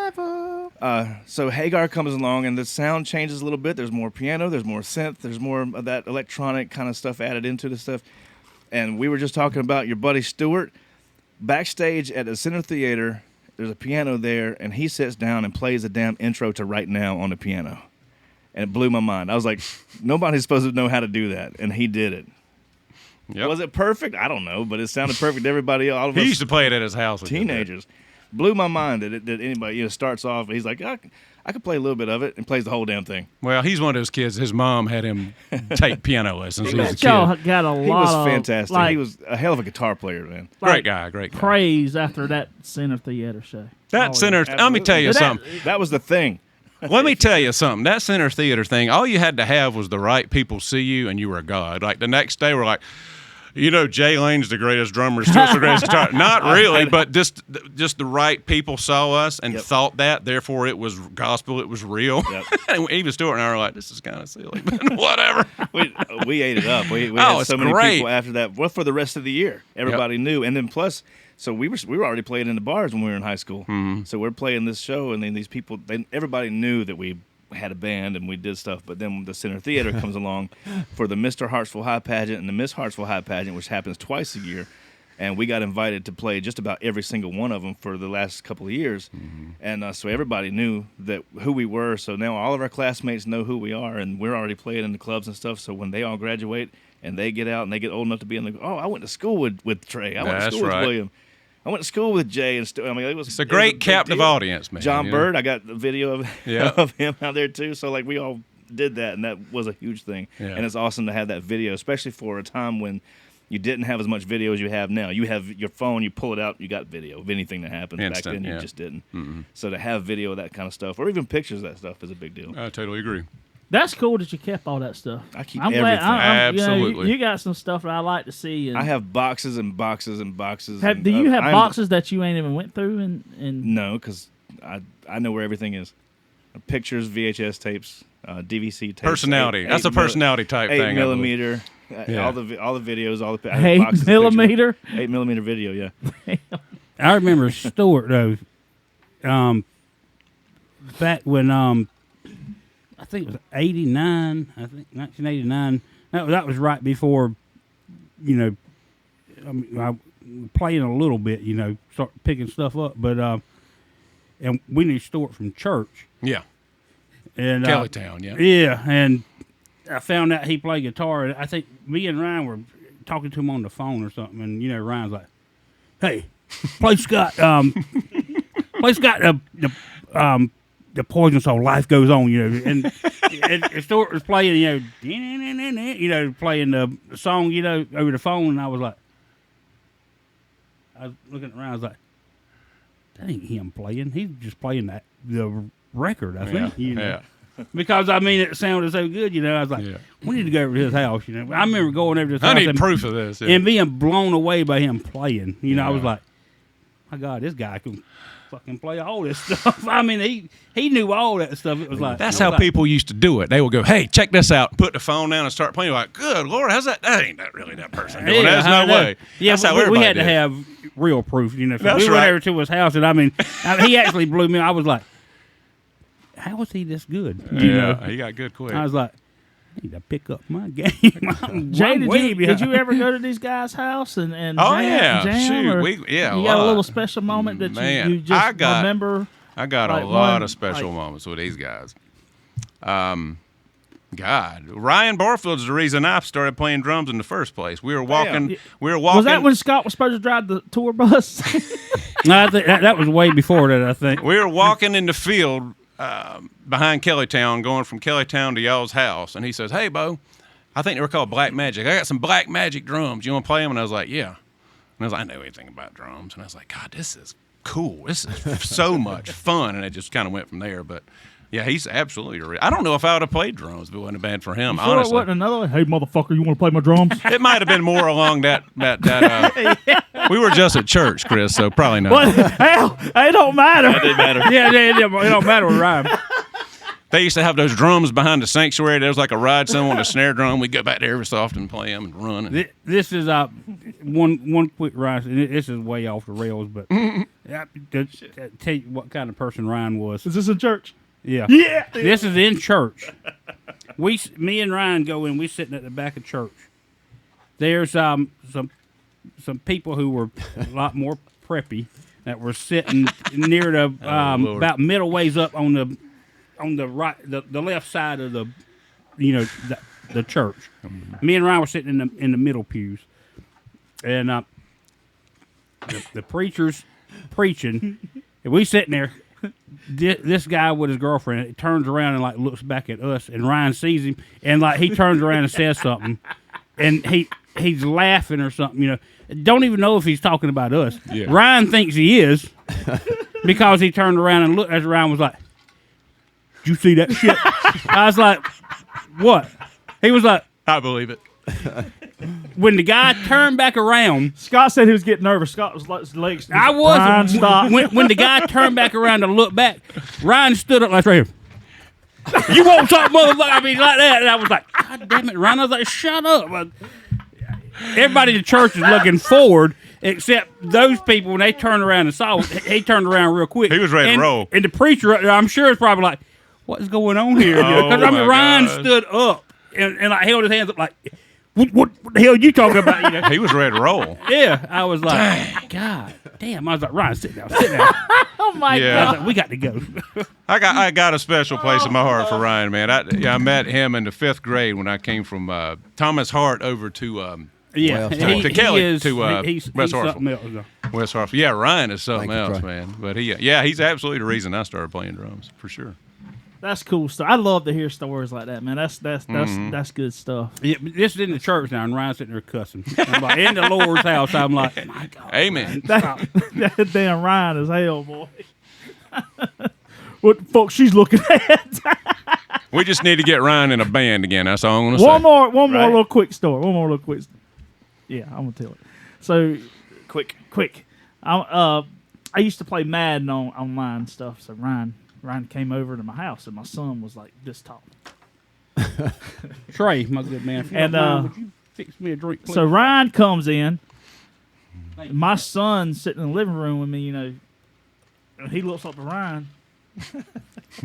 so Hagar comes along and the sound changes a little bit. There's more piano, there's more synth, there's more of that electronic kind of stuff added into the stuff. And we were just talking about your buddy Stewart. Backstage at the Center Theater, there's a piano there, and he sits down and plays the damn intro to Right Now on the piano. And it blew my mind. I was like, nobody's supposed to know how to do that, and he did it. Yep. Was it perfect? I don't know, but it sounded perfect to everybody else. All of He us used to play it at his house. teenagers. Blew my mind that anybody starts off. He's like, I could play a little bit of it, and plays the whole damn thing. Well, he's one of those kids. His mom had him take piano lessons. He was a kid. Y'all got a lot He was of fantastic. like, He was a hell of a guitar player, man. Great guy. praise after that Center Theater show. That center. Let me tell you something. That was the thing. Let me tell you something. That Center Theater thing, all you had to have was the right people see you, and you were a god. Like the next day, we're like, Jay Lane's the greatest drummer, Stewart's the greatest guitar. Not really, but just the right people saw us and thought that. Therefore, it was gospel. It was real. Yep. And even Stewart and I were like, this is kind of silly, but whatever. We ate it up. We had so many great. people after that. Well, for the rest of the year, everybody knew, and then plus. So we were already playing in the bars when we were in high school. Mm-hmm. So we're playing this show, and then these people, everybody knew that we had a band and we did stuff. But then the Center Theater comes along for the Mr. Hartsville High Pageant and the Miss Hartsville High Pageant, which happens twice a year. And we got invited to play just about every single one of them for the last couple of years. Mm-hmm. And so everybody knew who we were. So now all of our classmates know who we are, and we're already playing in the clubs and stuff. So when they all graduate and they get out and they get old enough to be in I went to school with Trey. I went to school with William. I went to school with Jay, and it's a great captive audience, man. John Bird, I got the video of him out there too. So we all did that, and that was a huge thing. Yeah. And it's awesome to have that video, especially for a time when you didn't have as much video as you have now. You have your phone, you pull it out, you got video of anything that happens. Back then, you just didn't. Mm-hmm. So to have video of that kind of stuff, or even pictures of that stuff, is a big deal. I totally agree. That's cool that you kept all that stuff. I keep everything. Absolutely. You got some stuff that I like to see. And I have boxes and boxes and boxes. Do you have boxes that you ain't even went through? And no, because I know where everything is. Pictures, VHS tapes, DVC tapes. Personality. That's a personality type thing. 8 millimeter. All the videos, all the 8 millimeter. 8 millimeter video. Yeah. I remember Stewart though. Back when I think it was 89. I think 1989. That was right before, I was playing a little bit. Start picking stuff up. But and we knew Stewart from church. Yeah. And Kellytown. Yeah. Yeah, and I found out he played guitar. And I think me and Ryan were talking to him on the phone or something. And Ryan's like, "Hey, play Scott. Play Scott. The Poison song, Life Goes On, and Stewart was playing, playing the song, over the phone, and I was looking around, I was like, that ain't him playing. He's just playing the record, I think, Yeah. Because, it sounded so good, I was like, we need to go over to his house, I remember going over to his house. I need proof of this. And being blown away by him playing, I was like, my God, this guy can fucking play all this stuff. He knew all that stuff. It was like that's how people used to do it. They would go, "Hey, check this out." Put the phone down and start playing. Like, good Lord, how's that? That ain't really that person doing. There's no way. Yeah, that's how we had did. To have real proof. So that's we right. went over to his house, and he actually blew me. I was like, how was he this good? He got good quick. I was like, I need to pick up my game. Jay, did you ever go to these guys' house and jam? Shoot, you got a little special moment that you just remember? I got a lot of special moments with these guys. Ryan Barfield's the reason I started playing drums in the first place. We were walking. Was that when Scott was supposed to drive the tour bus? No, I think that was way before that. I think we were walking in the field behind Kellytown, going from Kellytown to y'all's house, and he says, "Hey, Bo, I think they were called Black Magic. I got some Black Magic drums. You want to play them? And I was like, yeah. And I was like, I know anything about drums. And I was like, God, this is cool. This is so much fun. And it just kind of went from there. But yeah, he's absolutely. I don't know if I would have played drums if it wasn't bad for him. Sure, honestly, it wasn't another one? Hey, motherfucker, you want to play my drums? it might have been more along that. We were just at church, Chris, so probably not. What? Hell, it don't matter. That didn't matter. Yeah, it don't matter with Ryan. They used to have those drums behind the sanctuary. There was like a ride center on a snare drum. We'd go back there every so often and play them and run. And This is one quick Ryan. And this is way off the rails, but to tell you what kind of person Ryan was. Is this in church? Yeah. Yeah. This is in church. Me and Ryan go in. We sitting at the back of church. There's some people who were a lot more preppy that were sitting near the about middle ways up on the right, the left side of the church. Me and Ryan were sitting in the middle pews, and the preacher's preaching, and we sitting there. This guy with his girlfriend, he turns around and like looks back at us, and Ryan sees him, and like he turns around and says something, and he's laughing or something. Don't even know if he's talking about us. Yeah. Ryan thinks he is because he turned around and looked as Ryan was like, "Did you see that shit?" I was like, "What?" He was like, I believe it. when the guy turned back around. Scott said he was getting nervous. Scott was like his legs. I was. Ryan, stop. When the guy turned back around to look back, Ryan stood up like right here. You won't talk, motherfucker. I mean, like that. And I was like, God damn it, Ryan. I was like, shut up. But everybody in the church is looking forward, except those people, when they turned around and saw, he turned around real quick. He was ready to roll. And the preacher, I'm sure, is probably like, what is going on here? Oh, Because my Ryan God. stood up and like held his hands up like, what the hell are you talking about? He was ready to roll. Yeah, I was like, God damn. I was like, Ryan, sit down. Oh my Yeah. I God. was like, we got to go. I got a special place in my heart for Ryan, man. I met him in the 5th grade when I came from Thomas Hart over to Yeah, Well, to Kelly, is, to, he's West Hartsville. something else, though. West Hartsville. Yeah, Ryan is something Thank you, else, Trey. man. But he's absolutely the reason I started playing drums, for sure. That's cool stuff. I love to hear stories like that, man. That's good stuff. Yeah, but this is in the church now, and Ryan's sitting there cussing. I'm like, in the Lord's house, I'm like, my God. Amen. That damn Ryan is hell, boy. What the fuck she's looking at? We just need to get Ryan in a band again. That's all I'm going to say. One more Right. little quick story. One more little quick. Yeah, I'm gonna tell it. So Quick. I used to play Madden on online and stuff. So Ryan came over to my house, and my son was like this tall. Trey, my good man. If you And, don't mind, would you fix me a drink, please? So Ryan comes in. My son's sitting in the living room with me, and he looks up to Ryan.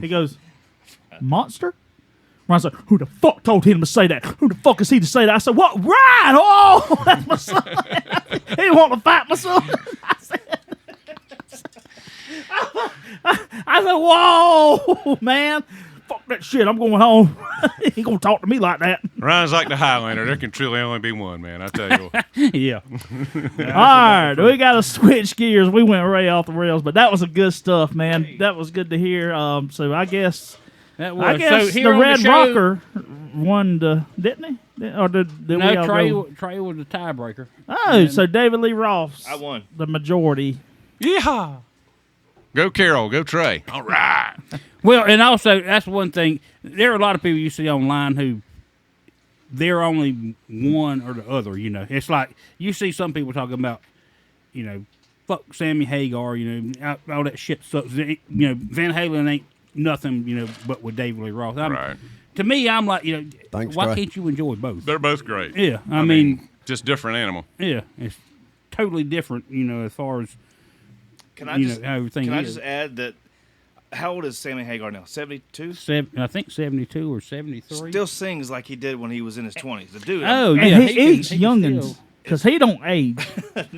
He goes, "Monster?" Ryan's like, "Who the fuck told him to say that? Who the fuck is he to say that?" I said, "What? Ryan? Oh, that's my son." He didn't want to fight my son. I said, "Whoa, man. Fuck that shit. I'm going home." He gonna talk to me like that. Ryan's like the Highlander. There can truly only be one, man. I tell you what. Yeah. All right, we got to switch gears. We went way off the rails, but that was a good stuff, man. That was good to hear. So I guess That was. I guess so here the on Red show, Rocker won, didn't he? Or did we No, all go? Trey was the tiebreaker. Oh, so David Lee Roth, I won. the majority. Yeehaw. Go Carol. Go Trey. All right. Well, and also, that's one thing. There are a lot of people you see online who they're only one or the other, It's like you see some people talking about, fuck Sammy Hagar, all that shit sucks. Van Halen ain't nothing, but with David Lee Roth. Right. To me, I'm like, Thanks, why Trey. can't you enjoy both? They're both great. Yeah, I mean, just different animal. yeah, it's totally different, as far as Can I just how everything can I is. just add that? How old is Sammy Hagar now? 72. I think 72 or 73. Still sings like he did when he was in his 20s. The dude. Oh, And yeah, he eats can youngins still- because he don't age.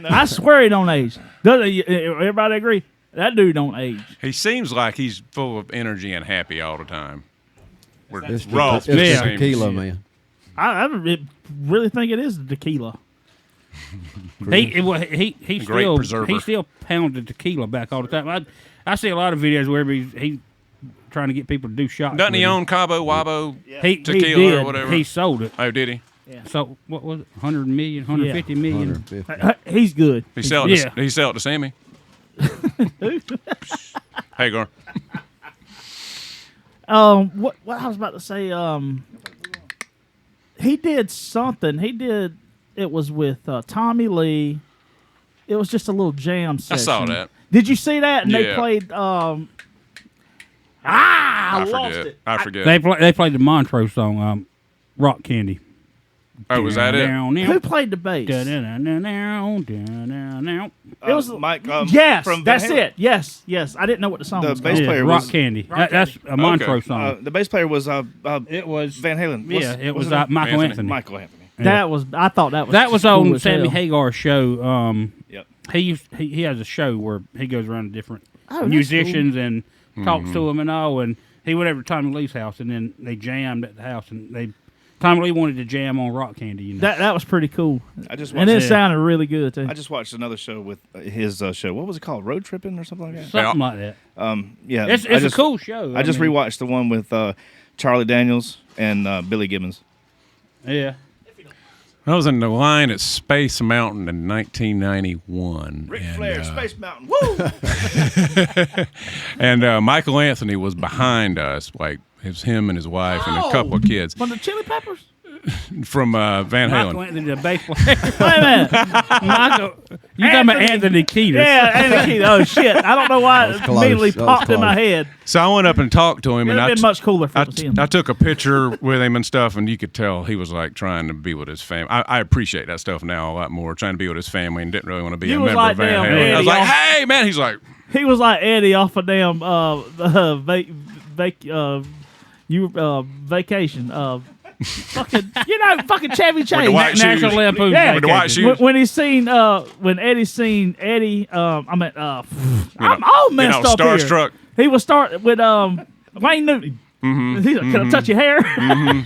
I swear he don't age. Doesn't everybody agree? That dude don't age. He seems like he's full of energy and happy all the time. We're It's Roth. the, it's Yeah. the tequila, man. I really think it is the tequila. Great preserver. He still pounded tequila back all the time. I see a lot of videos where he trying to get people to do shots. Doesn't he with him. own Cabo Wabo He tequila did. or whatever? He sold it. Oh, did he? So what was it? 100 million, 150 million. 150. He's good. He sell it. Yeah. He sell it to Sammy. Hagar. What I was about to say. He did something. It was with Tommy Lee. It was just a little jam I session. saw that. Did you see that? And they Yeah. played. I lost forget. it. I forget. They played the Montrose song, Rock Candy. Oh, was that it? Who played the bass? It was Mike. Yes, from Van that's Halen. it. Yes. I didn't know what the song The was bass called. player Rock was Candy. That's a Montrose song. the bass player was It was Van Halen. Yeah, it was Michael Michael Anthony. Anthony. Michael Anthony. I thought that was That was cool on as Sammy hell. Hagar's show. Yep. He has a show where he goes around to different Oh, that's musicians and talks to them and all. And he went over to Tommy Lee's house, and then they jammed at the house. And Tommy Lee wanted to jam on Rock Candy. You know? That was pretty cool. I just And watched. it sounded really good too. I just watched another show with his show. What was it called? Road Tripping or something like that. Something like that. Yeah. It's I just, a cool show. I just mean, rewatched the one with Charlie Daniels and Billy Gibbons. Yeah. I was in the line at Space Mountain in 1991. Ric and, Flair, Space Mountain. Woo! And Michael Anthony was behind us, like it was him and his wife and a couple of kids From the Chili Peppers? from Van Michael Halen. Anthony, the bass player. Wait a minute. Michael, you talking about Anthony Kiedis? Yeah, Andy Keith. Oh shit! I don't know why That was it close. immediately That was popped in my close. head. So I went up and talked to him, It and would have been much cooler if it was him. I took a picture with him and stuff, and you could tell he was like trying to be with his family. I appreciate that stuff now a lot more, trying to be with his family and didn't really want to be You a was member like, of Van damn, Halen. I was Eddie, like, y'all- hey, man. He's like, He was like Eddie off of damn vacation. Fucking Chevy Chase. the white National shoes. Lampoon. Yeah. with the white Vacation. shoes. When he's seen when Eddie's seen Eddie, I'm all messed up starstruck. here. He was start with Wayne Newton. Mm-hmm. He's like, can I touch your hair?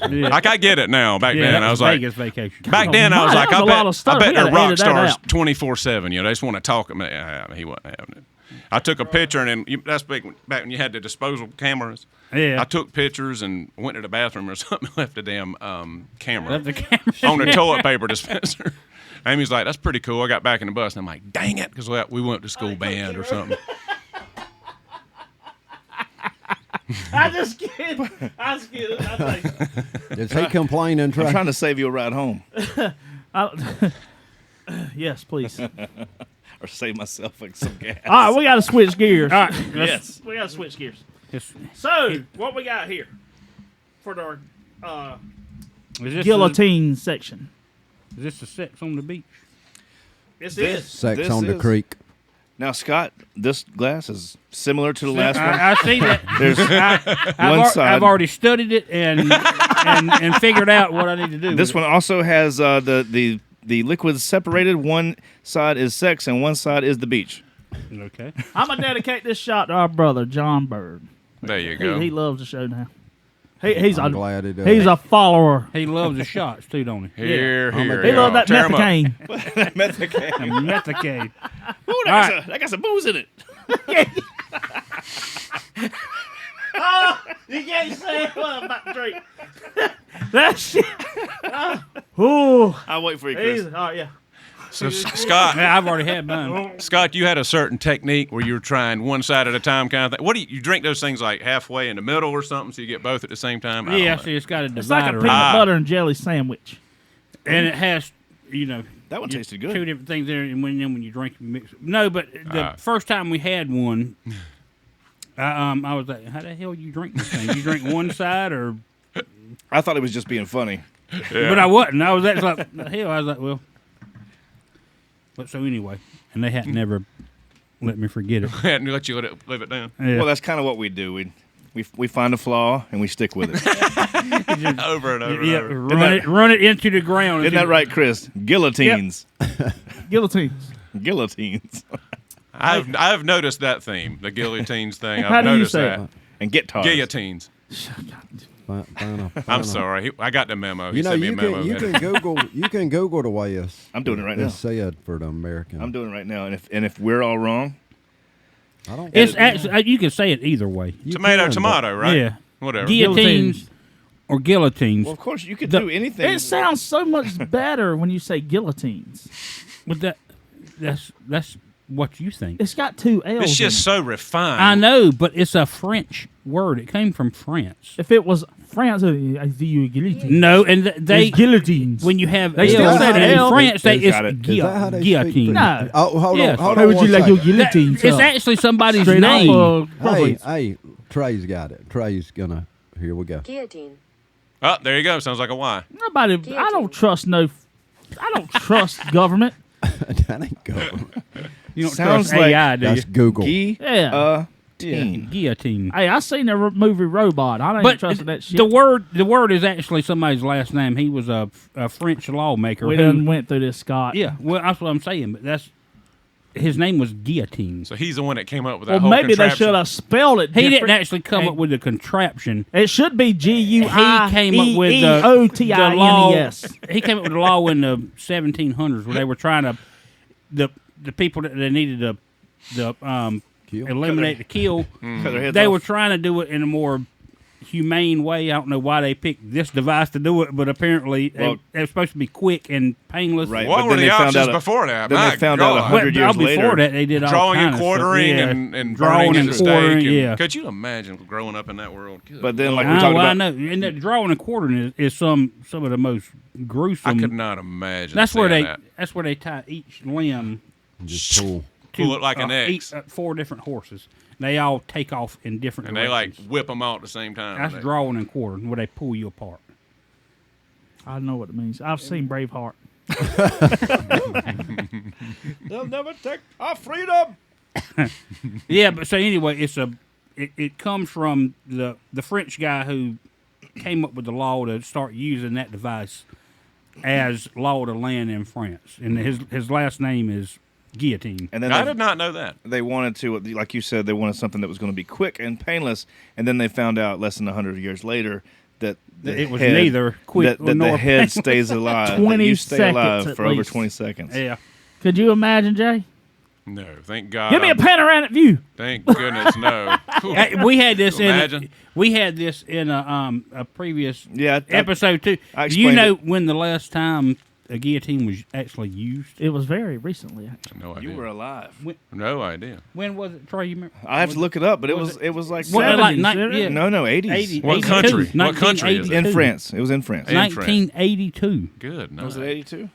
Yeah. Like I get it now. Back Yeah, then, that I was like, Vegas Vacation. back then I was my, like, that was a lot I of stuff. bet We they're gotta rock edit that stars out. 24/7. You know, they just want to talk. I mean, he wasn't having it. I took a picture, and then that's back when you had the disposable cameras. Yeah. I took pictures and went to the bathroom or something, and left the damn camera Left the camera. on the toilet paper dispenser. Amy's like, that's pretty cool. I got back in the bus, and I'm like, dang it, because we went to school band or something. I just kidding. I just kidding. I think. Is he complaining? I'm trying to save you a ride home, Yes, please. All or save myself like some gas. right, we got to switch gears. All right. Yes. We got to switch gears. Is So, what we got here for our this guillotine section? Is this the sex on the beach? This This- is. Sex This on the is- creek. Now, Scott, this glass is similar to the last one. I see that. There's one side. I've already studied it and figured out what I need to do. This with one also has the liquids separated. One side is sex, and one side is the beach. it. Okay. I'm gonna dedicate this shot to our brother John Bird. There you go. He loves the show now. He's I'm a glad he does. he's a follower. He loves the shots too, don't he? Here, I'm here. a- He loves that Tear 'em up. methacaine. Methacaine. Ooh, All right. that got some booze in it. You can't say what I'm about to drink. That shit. Ooh. I'll wait for you, Chris. All right, yeah. So, Scott, Yeah, I've already had mine. Scott, you had a certain technique where you were trying one side at a time kind of thing. What do you drink those things like halfway in the middle or something so you get both at the same time? I don't Yeah, know. see, it's got a It's like a divider, peanut butter and jelly sandwich. and it has, That one tasted good. two different things there, and when you drink, you mix. No, but the first time we had one, I was like, "How the hell you drink this thing? You drink one side or?" I thought it was just being funny. But I wasn't. I was actually like, "The hell?" I was like, "Well." But so anyway, and they had never let me forget it. Hadn't let you live it down. Yeah. Well, that's kind of what we do. We find a flaw and we stick with it. Over and over yeah, and over. run it into the ground. Isn't that right, Chris? Guillotines. Guillotines. Guillotines. I've noticed that theme, the guillotines thing. How I've do you noticed say that. it? And guitars. Guillotines. I'm sorry. I got the memo. He You know, sent me you a memo. can Google the way it's I'm doing it right now. it's said for the American. I'm doing it right now. And if we're all wrong, I don't. It's actually you can say it either way. You Tomato, can, but- tomato, right? Yeah. Whatever. Guillotines or guillotines. Well, of course, you could do anything. It sounds so much better when you say guillotines. But that's what you think. It's got two L's. It's just in it. so refined. I know, but it's a French word. It came from France. If it was France, I see you guillotine. No, and they It's guillotines. when you have They still L's say the in L. France, they They it's got it. Is that how they speak guillotine. French? No. Oh, hold Yes. on. Hold How on would you one like your second. guillotine? It's actually somebody's Straight off, name. Hey, Trey's got it. Trey's gonna. Here we go. Guillotine. Oh, there you go. Sounds like a Y. Nobody. I don't trust I don't trust government. That ain't government. You don't Sounds trust like AI, do you? That's Google. Yeah. Guillotine. Hey, I seen the movie Robot. I ain't But trusting that shit. the word is actually somebody's last name. He was a French lawmaker. we who- done went through this, Scott. Yeah, well, that's what I'm saying. But his name was Guillotine. So he's the one that came up with that Well, whole maybe they contraption. should have spelled it. He didn't different. actually come Hey, up with the contraption. It should be G-U-I. He came up with the O-T-I-N-E-S. He came up with the law in the 1700s where they were trying to the people that they needed to Kill. eliminate the kill. Cut their heads They off. were trying to do it in a more humane way. I don't know why they picked this device to do it, but apparently Well- they were supposed to be quick and painless. Right. What but were then the they found options out- before that? then My they found out God. 100 years before later. that, they did all Drawing kind and of stuff. quartering Yeah. and drawing burning and at the stake. quartering. and- Yeah. Could you imagine growing up in that world? Good But then, like Lord. we talked I about, know, and that drawing and quartering is some of the most gruesome. I could not imagine. That's where seeing they that. that's where they tie each limb Just pull. Pull it like an X. 4 different horses. They all take off in different And they like directions. whip them out at the same time. That's They- drawing and quartering where they pull you apart. I know what it means. I've seen Braveheart. they'll never take our freedom. Yeah, but so anyway, it comes from the French guy who came up with the law to start using that device as law to land in France, and his last name is Guillotine. And then I they, did not know that. they wanted to, like you said, they wanted something that was going to be quick and painless. And then they found out less than 100 years later that the It was head- neither quick that the nor head painless. stays alive. 20 that you stay seconds alive at for over least. 20 seconds. Yeah, Could you imagine, Jay? No, thank God. Give me a panoramic view. Thank goodness, no. we had this Imagine. in a previous Yeah, episode too. I Do you explained know it. when the last time a guillotine was actually used? It was very recently, actually. No idea. You were alive. No idea. When was it, Troy? You remember? I have to look it up, but it Was was like Well, 70s, like isn't it? yeah, no 80s. 80, What 82, country? What country is it? 1982. In France. It was in France. In France. 1982. Good. Nice. Was it 82?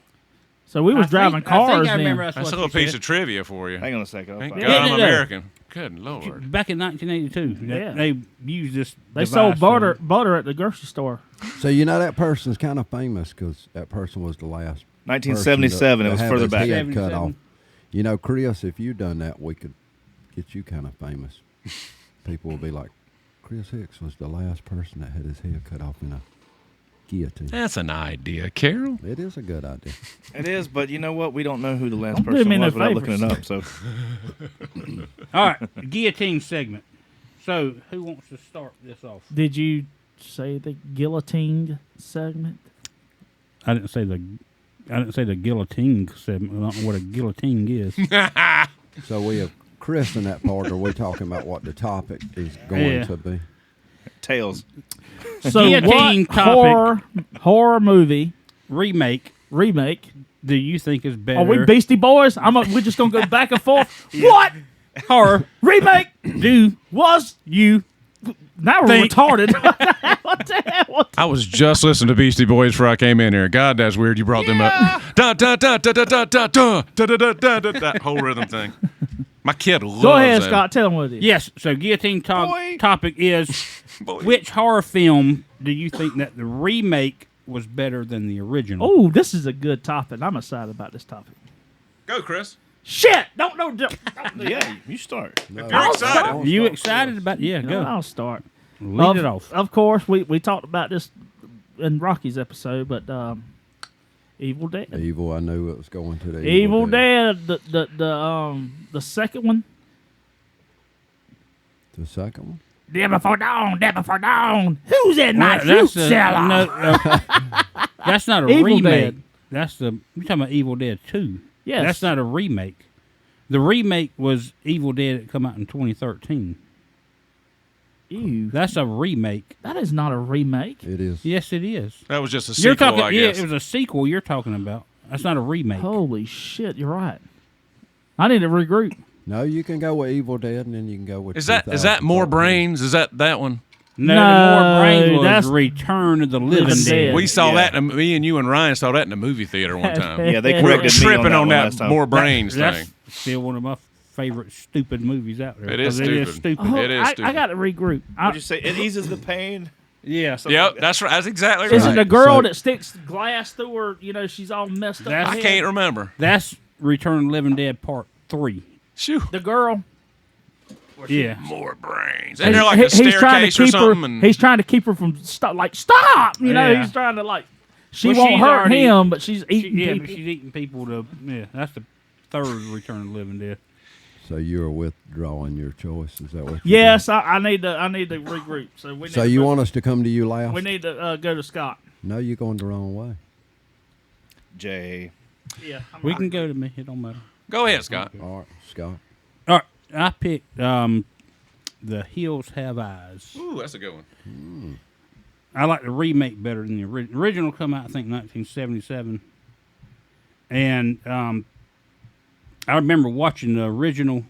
So we was driving cars I then. remember That's a what little you piece said. of trivia for you. Hang on a second. I'll Thank find God it. I'm Yeah. American. Good Lord. Back in 1982, Yeah. they used this. They device sold to- butter at the grocery store. So you know that person's kind of famous because that person was the last. 1977. It was person to further have back. his head cut 77. off. You know, Chris, if you done that, we could get you kind of famous. People will be like, Chris Hicks was the last person that had his head cut off in a guillotine. That's an idea, Carol. It is a good idea. It is, but you know what? We don't know who the last Don't do person me no was without looking it favors. up. So All right, guillotine segment. So, who wants to start this off? Did you say the guillotine segment? I didn't say the guillotine segment. I don't know what a guillotine is. So we have Chris in that part. Are we talking about what the topic is going Yeah. to be? tails. So Guillotine what topic. horror movie Remake. Do you think is better? Are we Beastie Boys? We're just gonna go back and forth. What Horror. remake Do was you? now we're Think- retarded? What the hell? What the- I was just listening to Beastie Boys before I came in here. God, that's weird. You brought them up. Da da da da da da da da da da da da da. That whole rhythm thing. My kid loves Go ahead, that. Scott. Tell them what it is. Yes. So guillotine Boy. topic is Boy. which horror film do you think that the remake was better than the original? Oh, this is a good topic. I'm excited about this topic. Go, Chris. Shit! Don't. Yeah, you start. You're excited. Don't You start excited first. about? Yeah, go. I'll start. Lead it off. Of course, we talked about this in Rocky's episode, but Evil Dead. Evil, I knew it was going to the Evil Dead. The second one. The second one? Dead Before Dawn. Dead Before Dawn. Who's that night fruit that's seller? that's not a Evil remake. Dead. That's you're talking about Evil Dead 2. Yes. That's not a remake. The remake was Evil Dead. It come out in 2013. Ew. That's a remake. That is not a remake. It is. Yes, it is. That was just a You're sequel, talking. I Yeah, guess. it was a sequel. You're talking about. That's not a remake. Holy shit, you're right. I need to regroup. No, you can go with Evil Dead, and then you can go with. Is that More 2013. Brains? Is that one? No, No, the More Brains that's was Return of the Living Living Dead. Dead. We saw Yeah. that. Me and you and Ryan saw that in the movie theater one time. Yeah, they We We were corrected me tripping on one that last time. More Brains That's thing. still one of my favorite stupid movies out there. It is 'cause stupid. stupid. Oh, It is I stupid. got to regroup. Would you say it eases the pain? Yeah. Yep, that's right. That's exactly Is right. it the girl So- that sticks glass through her? You know, she's all messed up. That's- I head? can't remember. That's Return of the Living Dead Part 3. Shoo. The girl. Yeah. More brains. And they're like He- a staircase or something. Her. He's trying to keep her from stop. You know, Yeah. he's trying to like. She Well, won't she's hurt already- him, but she's eating Yeah, people. but she's eating people to. Yeah, that's the third Return of the Living Dead. So you're withdrawing your choice. Is that what? Yes, I need to regroup. So we need. So to you go- want us to come to you last? We need to go to Scott. No, you're going the wrong way. Jay. Yeah, We can go to me. It don't matter. Go ahead, Scott. All right, Scott. All right. I picked The Hills Have Eyes. Ooh, that's a good one. I like the remake better than the original. Original come out, I think, 1977. And I remember watching the original,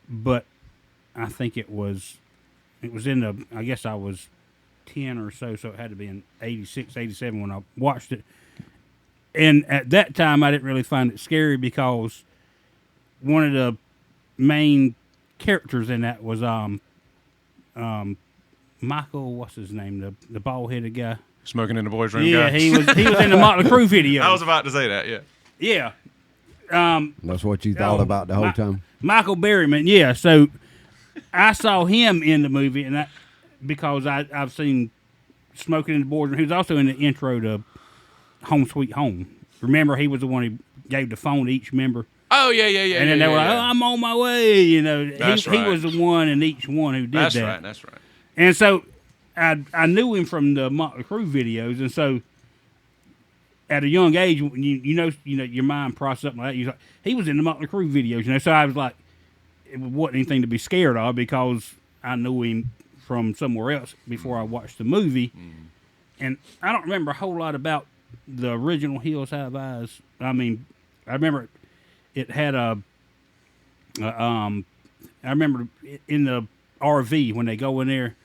but I think it was in the, I guess I was 10 or so it had to be in 86, 87 when I watched it. And at that time, I didn't really find it scary because one of the main characters in that was Michael, what's his name, the bald-headed guy. Smoking in the boys' room Yeah, guy. he was in the Motley Crue video. I was about to say that, yeah. Yeah. That's what you thought about the whole time. Michael Berryman, yeah. So I saw him in the movie, and because I've seen Smoking in the Boys' Room. He was also in the intro to Home Sweet Home. Remember, he was the one who gave the phone to each member. Oh, yeah. And then they were like, "Oh, I'm on my way," you know. That's He right. was the one in each one who did That's that. right. And so I knew him from the Motley Crue videos, and so at a young age, when you know your mind processes something like that. You're like, he was in the Motley Crue videos, you know. So I was like, it wasn't anything to be scared of because I knew him from somewhere else before I watched the movie. And I don't remember a whole lot about the original Hills Have Eyes. I mean, I remember it had I remember in the RV when they go in there,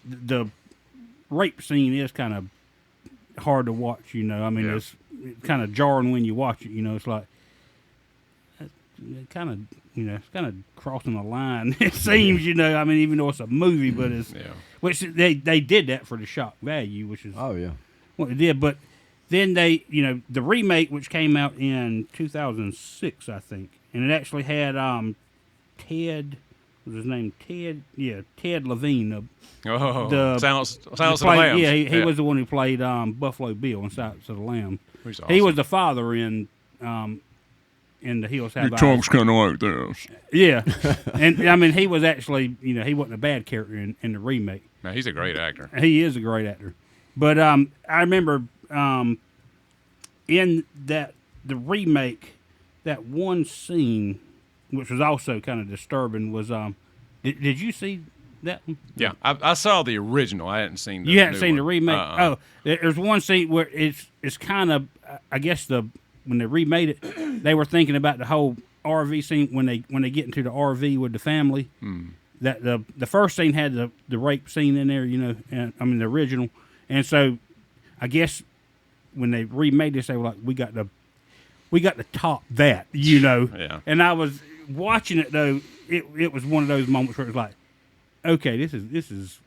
the rape scene is kind of hard to watch, you know. I mean, Yeah. it's kind of jarring when you watch it, you know. It's like, kind of, you know, it's kind of crossing the line, it seems, you know. I mean, even though it's a movie, but it's, Yeah. which they did that for the shock value, which is Oh yeah. what they did. But then they, you know, the remake, which came out in 2006, I think, and it actually had Ted, what was his name? Ted Levine. Oh, Silence of the Played- Lambs. Yeah, he was the one who played Buffalo Bill in Silence of the Lambs. He's He awesome. was the father in the Hills Have Eyes. kind of like this. Yeah, and I mean he was actually, you know, he wasn't a bad character in the remake. Now, he's a great actor. He is a great actor, but I remember in the remake, that one scene, which was also kind of disturbing, was did you see that one? Yeah, I saw the original. I hadn't seen the You hadn't new seen the one. remake? Uh-uh. Oh, there's one scene where it's kind of, I guess when they remade it, they were thinking about the whole RV scene when they get into the RV with the family. That the first scene had the rape scene in there, you know, and I mean the original, and so I guess when they remade this, they were like, we got to top that, you know. Yeah. And I was watching it though. It was one of those moments where it was like, okay, this is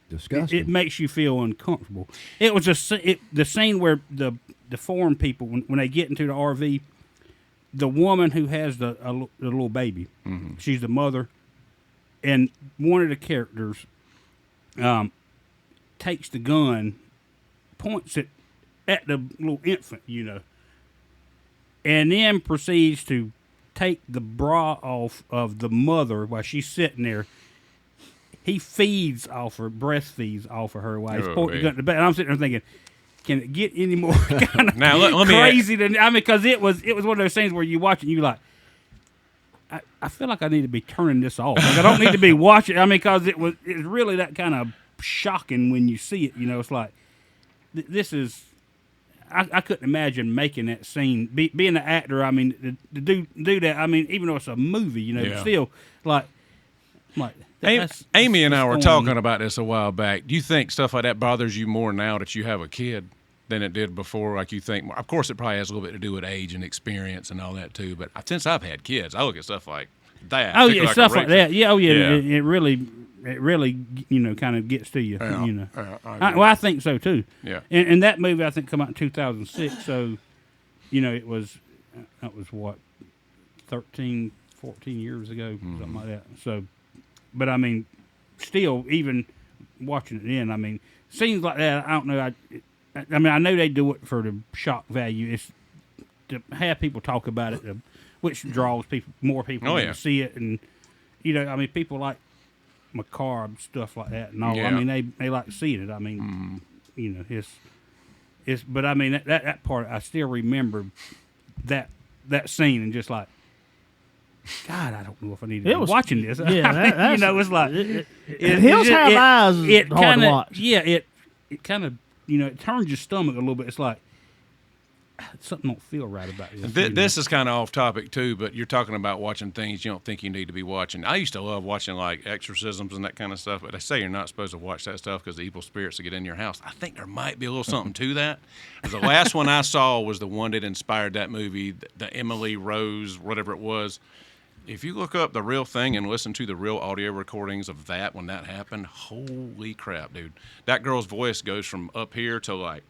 Disgusting. it makes you feel uncomfortable. It was the scene where the foreign people when they get into the RV, the woman who has the little baby, she's the mother, and one of the characters takes the gun, points it at the little infant, you know, and then proceeds to take the bra off of the mother while she's sitting there. He feeds off her, breastfeeds off of her while he's Oh, pointing the yeah. gun at the back. And I'm sitting there thinking, can it get any more kind of Now, let me crazy than? I mean, because it was one of those things where you watch it and you like, I feel like I need to be turning this off. Like I don't need to be watching. I mean, because it's really that kind of shocking when you see it. You know, it's like this is. I couldn't imagine making that scene, being an actor. I mean, to do that. I mean, even though it's a movie, you know, but still like. Amy and I were talking about this a while back. Do you think stuff like that bothers you more now that you have a kid than it did before? Like you think, of course, it probably has a little bit to do with age and experience and all that too. But since I've had kids, I look at stuff like that. Oh yeah, stuff like that. Yeah, oh yeah. It really, you know, kind of gets to you. Yeah, you know. I I think so too. Yeah. And that movie I think come out in 2006. So, you know, that was what 13, 14 years ago, something like that. So. But, I mean, still, even watching it then, I mean, scenes like that, I don't know. I mean, I know they do it for the shock value. It's to have people talk about it, which draws more people to see it. And, you know, I mean, people like macabre stuff like that and all. Yeah. I mean, they like seeing it. I mean, you know, it's. But, I mean, that part, I still remember that scene and just like, God, I don't know if I need to be watching this. Yeah, I mean, you know, it's like Hills Have Eyes is hard to watch. Yeah, it kind of, you know, it turns your stomach a little bit. It's like something don't feel right about this. This is kind of off topic too, but you're talking about watching things you don't think you need to be watching. I used to love watching like exorcisms and that kind of stuff, but they say you're not supposed to watch that stuff because the evil spirits will get in your house. I think there might be a little something to that. The last one I saw was the one that inspired that movie, the Emily Rose, whatever it was. If you look up the real thing and listen to the real audio recordings of that when that happened, holy crap, dude. That girl's voice goes from up here to like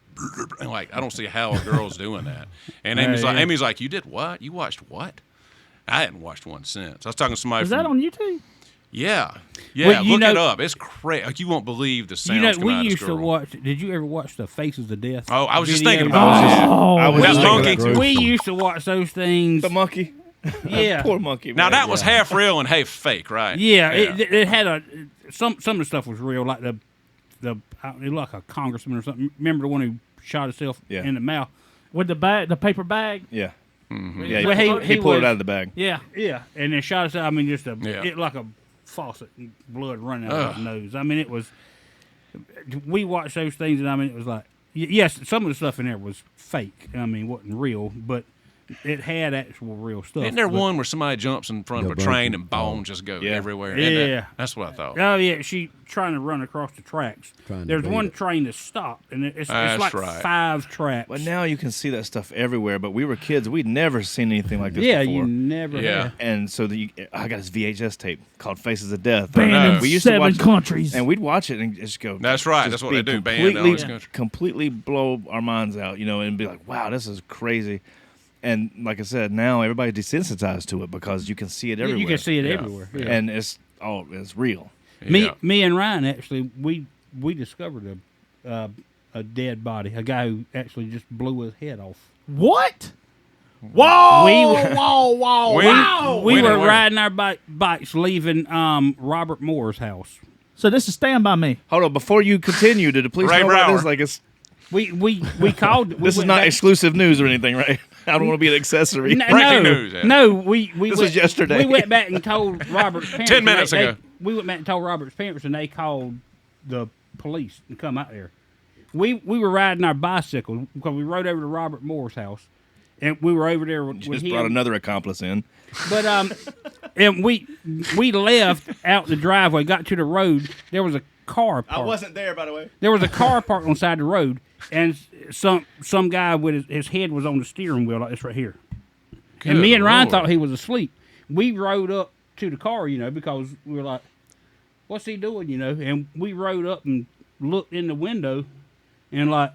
I don't see how a girl's doing that. And Amy's like, you did what? You watched what? I hadn't watched one since. I was talking to somebody. Is that on YouTube? Yeah. Well, look it up. It's crazy. Like, you won't believe the sounds coming out of this girl. We used to watch. Did you ever watch the Faces of Death? Oh, I was just thinking about it. That monkey. We used to watch those things. The monkey. Yeah. Poor monkey. Man. Now that was half real and half fake, right? Yeah. It had some of the stuff was real, like it looked like a congressman or something. Remember the one who shot himself in the mouth with the paper bag? Yeah. Mm-hmm. Yeah. Well, he pulled it out of the bag. Yeah. Yeah, and then shot himself. I mean, just it like a faucet, and blood running out of his nose. I mean, it was. We watched those things, and I mean, it was like, yes, some of the stuff in there was fake. I mean, wasn't real, but it had actual real stuff. Isn't there one where somebody jumps in front of a train and bones just go everywhere? Yeah. That's what I thought. Oh, yeah, she trying to run across the tracks. There's one train that stopped, and it's like 5 tracks. But now you can see that stuff everywhere, but we were kids. We'd never seen anything like this before. Yeah, you never have. And so I got this VHS tape called Faces of Death. Banned we in used 7 to watch countries. And we'd watch it and just go. That's right. That's what they do. Banned in all these countries. Completely blow our minds out, you know, and be like, wow, this is crazy. And like I said, now everybody's desensitized to it because you can see it everywhere. You can see it everywhere. Yeah. And it's real. Me and Ryan, actually, we discovered a dead body. A guy who actually just blew his head off. What? Whoa! We were riding our bikes leaving Robert Moore's house. So this is Stand By Me. Hold on, before you continue, did the police know about this? Like it's we called. This is not exclusive news or anything, right? I don't want to be an accessory. Breaking news. Yeah. No, this was yesterday. We went back and told Robert's parents. 10 minutes ago. We went back and told Robert's parents, and they called the police to come out there. We were riding our bicycles because we rode over to Robert Moore's house, and we were over there with Just him. brought another accomplice in. But and we left out the driveway, got to the road. There was a car parked. I wasn't there, by the way. There was a car parked on the side of the road, and some guy with his head was on the steering wheel like this right here. Good and me and Ryan Lord. thought he was asleep. We rode up to the car, you know, because we were like, what's he doing, you know? And we rode up and looked in the window and like,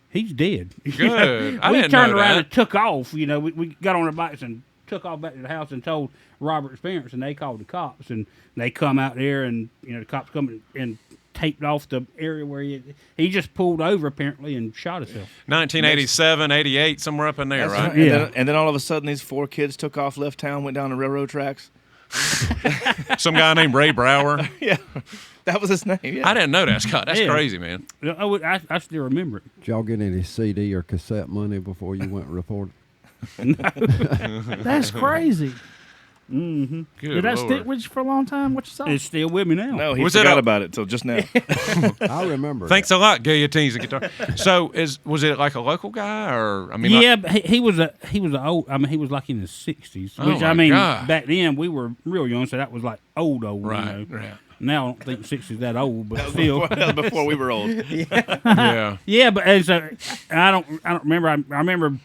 he's dead. Good. I We didn't turned know around that. and took off, you know. We got on our bikes and took off back to the house and told Robert's parents, and they called the cops, and they come out there, and, you know, the cops come and taped off the area where he just pulled over apparently and shot himself. 1987, 88, somewhere up in there, right? Yeah. And then all of a sudden, these 4 kids took off, left town, went down the railroad tracks. Some guy named Ray Brower. Yeah, that was his name. Yeah. I didn't know that, Scott. That's crazy, man. I still remember it. Did y'all get any CD or cassette money before you went and reported? That's crazy. Good Did that Lord. stick with you for a long time? What you saw? It's still with me now. No, he Was it forgot a- about it till just now. I remember. Thanks a lot, guillotines and guitar. So, was it like a local guy, or I mean, Yeah, like, but he was a old. I mean, he was like in his 60s, Oh, which my I mean, God. back then we were real young, so that was like old. right? You know? Right. Now I don't think 60's that old, but still. Before we were old. Yeah. Yeah, but and so I don't remember. I remember,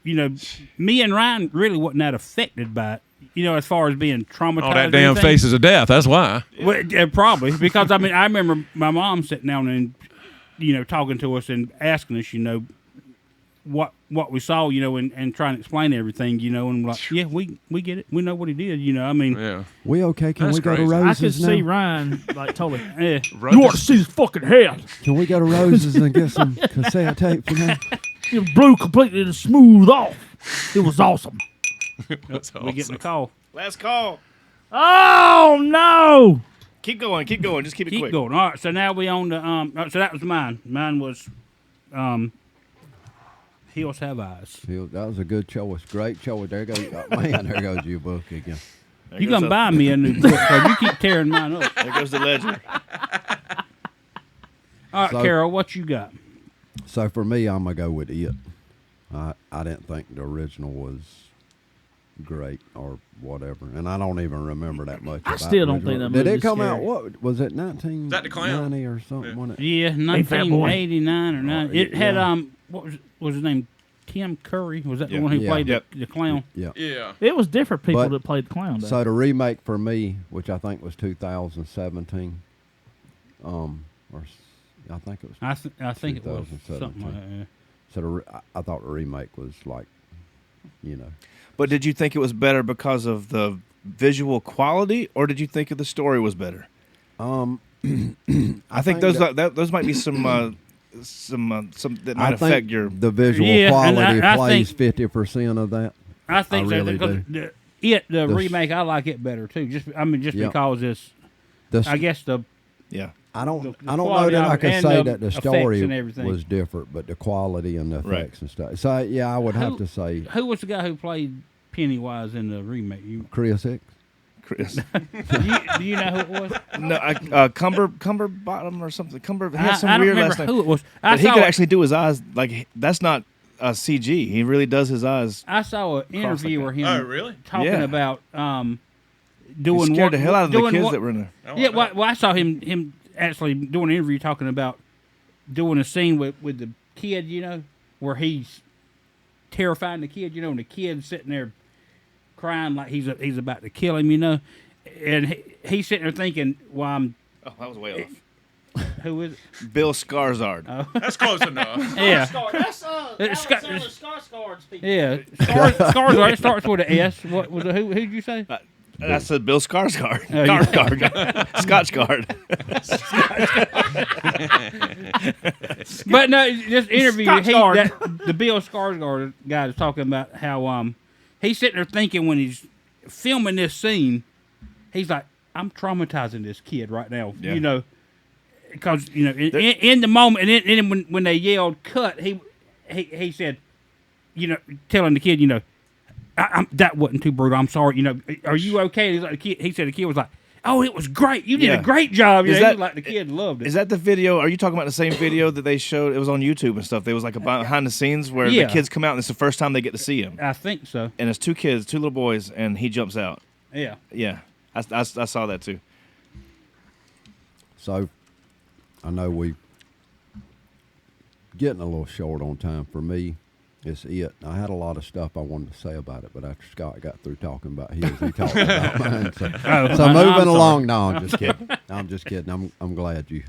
you know, me and Ryan really wasn't that affected by it. You know, as far as being traumatized. All that or damn anything. Faces of Death. That's why. Well, yeah, probably because I mean I remember my mom sitting down and talking to us and asking us what we saw and trying to explain everything and we're like yeah we get it, we know what he did I mean Yeah. We okay? Can That's we go to crazy. I Roses could now? see Ryan like totally. yeah. You want to see his fucking head? Can we go to Roses and get some cassette tape for that? It blew completely to smooth off. It was awesome. That's we getting a call. Last call. Oh no! Keep going. Just keep it Keep quick. going. All right, so now we on the so that was mine. Mine was Hills Have Eyes. That was a good choice. Great choice. There goes, man, there goes your book again. There You goes gonna buy me a new book? So you keep tearing mine up. There goes the ledger. All right, So- Carol, what you got? So for me, I'm gonna go with It. I didn't think the original was great or whatever, and I don't even remember that much. I about still the don't think original. that Did it movie's come out? scary. What was it? 1990 or something? Yeah. Wasn't it? Yeah, Hey, fat boy. 1989 or 9. It had yeah. what was his name? Tim Curry, was that Yeah. the one who Yeah. played Yep. the clown? Yeah. Yeah. It was different people But- that played the clown. Though. So the remake for me, which I think was 2017, or I think it was. I think it was 2017. something like that. Yeah. So I thought the remake was like, But did you think it was better because of the visual quality, or did you think the story was better? I I think those those might be some that might I affect think your. the visual Yeah, and quality I plays think- 50% of that. I think I so. really Because do. the The- remake, I like it better too. Just Yeah. because it's, The I guess Yeah. I don't the know quality that of I it can and say the that the effects story and everything. was different, but the quality and the Right. effects and stuff. So yeah, I would have to say who was the guy who played Pennywise in the remake? You, Chris Hicks. Chris. do you know who it was? No, Cumberbottom or something. He had some I don't weird remember last name. who it was. But he could actually do his eyes. Like that's not CG. He really does his eyes. I saw an interview like where that. him Oh, really? talking Yeah. about He doing scared what the hell out of the doing kids what- that were in there. Yeah, well, I saw him actually doing an interview talking about doing a scene with the kid, where he's terrifying the kid, and the kid's sitting there crying like he's about to kill him, and he's sitting there thinking, "Well, I'm Oh, that was way off. who is it?" Bill Skarsgård. That's close enough. Yeah, That's It's Alexander Scott- Skarsgård's people. yeah. Skarsgård. It starts with an S. What was it? Who'd you say? I said Bill Skarsgård. Oh, yeah. Skarsgård. But no, this interview, Skarsgård. the Bill Skarsgård guy is talking about how he's sitting there thinking when he's filming this scene, he's like, I'm traumatizing this kid right now, Yeah. because in the moment, and then when they yelled cut, he said, telling the kid, that wasn't too brutal. I'm sorry. Are you okay? He's like, he said the kid was like, oh, it was great. You did Yeah. a great job. Is He was that- like the kid loved it. Is that the video? Are you talking about the same video that they showed? It was on YouTube and stuff. There was like a behind the scenes where Yeah. the kids come out and it's the first time they get to see him. I think so. And it's two kids, two little boys, and he jumps out. Yeah. Yeah, I saw that too. So I know we getting a little short on time. For me, it's It. I had a lot of stuff I wanted to say about it, but after Scott got through talking about his, he talked about mine. So, I'm moving sorry. along. No, I'm just kidding. I'm just kidding. I'm glad you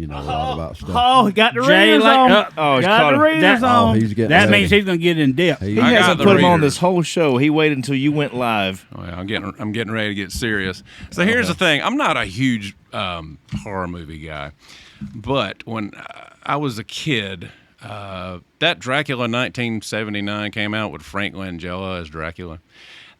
know a lot about stuff. Oh, he got the Jay readers like on. Oh, he's got caught the him. readers on. he's getting That ready. means he's gonna get in depth. He I got hasn't the put him on readers. this whole show. He waited until you went live. Oh, yeah, I'm getting ready to get serious. So here's the thing: I'm not a huge horror movie guy, but when I was a kid, that Dracula 1979 came out with Frank Langella as Dracula.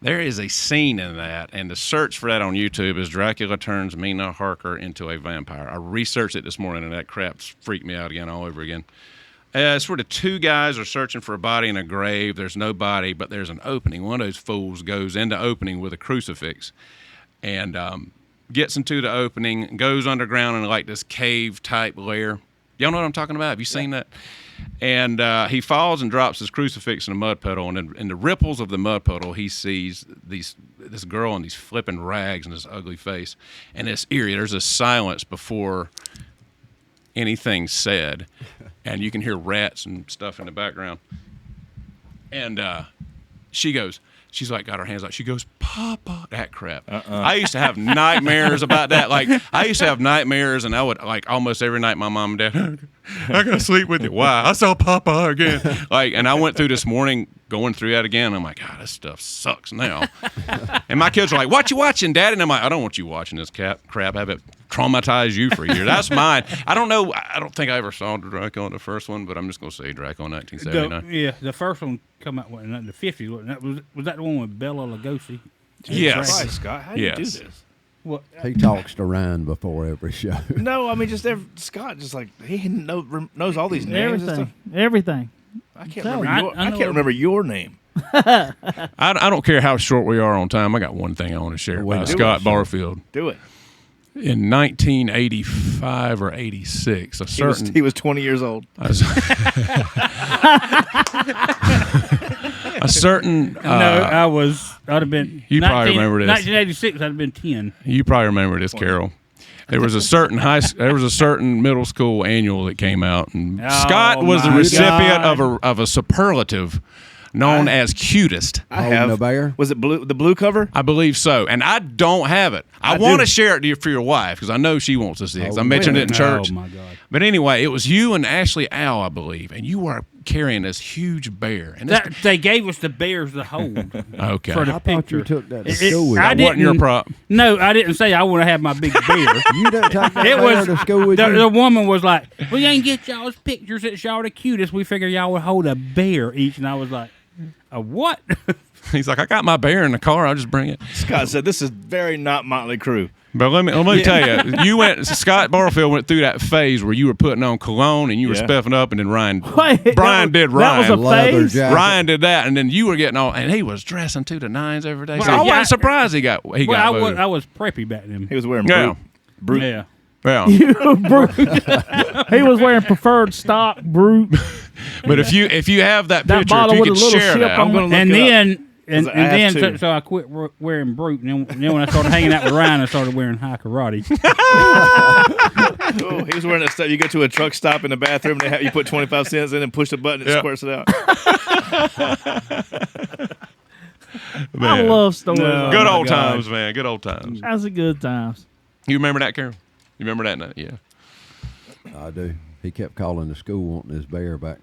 There is a scene in that, and the search for that on YouTube is Dracula turns Mina Harker into a vampire. I researched it this morning, and that crap freaked me out again all over again. Sort of two guys are searching for a body in a grave. There's no body, but there's an opening. One of those fools goes into opening with a crucifix and gets into the opening, goes underground in like this cave-type lair. Y'all know what I'm talking about? Have you seen that? And he falls and drops his crucifix in a mud puddle, and in the ripples of the mud puddle, he sees this girl in these flipping rags and this ugly face. And it's eerie. There's a silence before anything's said, and you can hear rats and stuff in the background. And she's like, got her hands like, she goes, Papa, that crap. I used to have nightmares about that. Like, I used to have nightmares, and I would, like, almost every night, my mom and dad, I gotta sleep with you. Why? I saw Papa again. Like, and I went through this morning going through that again. I'm like, God, this stuff sucks now. And my kids are like, what you watching, Daddy? And I'm like, I don't want you watching this crap. Have it traumatize you for a year. That's mine. I don't know. I don't think I ever saw Dracula, the first one, but I'm just going to say Dracula 1979. The first one come out in the 50s. Was that the one with Bela Lugosi? Yes. Christ, Scott, how do you do this? Well, He talks to Ryan before every show. No, I mean Scott just like he knows all these names. And stuff. Everything. I can't remember your name. I don't care how short we are on time. I got one thing I want to share about Scott Barfield. Do it. In 1985 or 86, he was 20 years old. A certain I'd have been. You probably remember this. 1986. I'd have been 10. You probably remember this, Carol. There was a certain middle school annual that came out, and Scott was the recipient of a superlative known as cutest. I have the bear. Was it blue? The blue cover? I believe so, and I don't have it. I want to share it for your wife because I know she wants to see it. I mentioned it in church. Oh my God! But anyway, it was you and Ashley Al, I believe, and you were carrying this huge bear. And they gave us the bears to hold. Okay, For the I thought picture. you took that to school with that you. wasn't your prop. No, I didn't say I want to have my big bear. You didn't take that It bear was to school with you? the woman was like, "We ain't get y'all's pictures. It's y'all the cutest. We figure y'all would hold a bear each." And I was like, "A what?" He's like, I got my bear in the car. I'll just bring it. Scott said, "This is very not Motley Crue." But let me tell you, Scott Barfield went through that phase where you were putting on cologne and you were spiffing up, and then Brian did Ryan. That was a phase? Ryan did that, and then you were getting all, and he was dressing to the nines every day. So I wasn't surprised he got voted. I was preppy back then. He was wearing brute. Yeah. Well, He was wearing preferred stock brute. but if you have that picture, bottle if you with could a little share ship that, on it. And then so I quit wearing brute, and then when I started hanging out with Ryan, I started wearing high karate. Oh, he was wearing that stuff. You go to a truck stop in the bathroom, you put 25 cents in and push the button, it squirts it out. I love stories. Good old times, man. Good old times. That's a good times. You remember that, Carol? You remember that night? Yeah. I do. He kept calling the school wanting his bear back.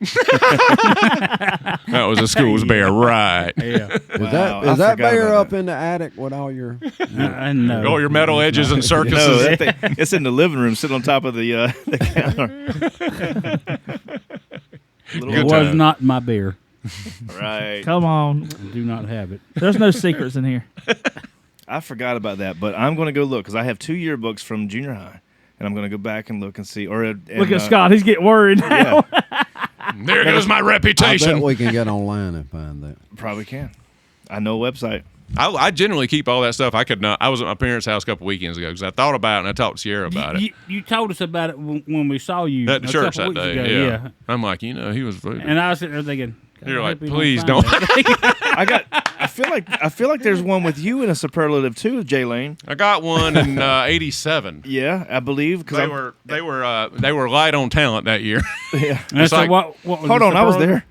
That was a school's bear, right? Yeah. Is that bear up in the attic with all your... No. All your metal edges and circuses. No, that thing, it's in the living room, sitting on top of the counter. It was not my bear. Right. Come on. I do not have it. There's no secrets in here. I forgot about that, but I'm going to go look because I have 2 yearbooks from junior high, and I'm going to go back and look and see. Look at Scott. He's getting worried now. Yeah, There goes my I reputation. bet we can get online and find that. probably can. I know a website. I generally keep all that stuff. I could not. I was at my parents' house a couple weekends ago because I thought about it and I talked to Sierra about it. You told us about it when we saw you At the a church couple that weeks day. ago. Yeah. I'm like, he was voodoo. And I was sitting there thinking, You're I like, hope he please find don't. that. I feel like there's one with you in a superlative too, Jay Lane. I got one in '87. Yeah, I believe because They were light on talent that year. Yeah. And so like- what was Hold on, I was there.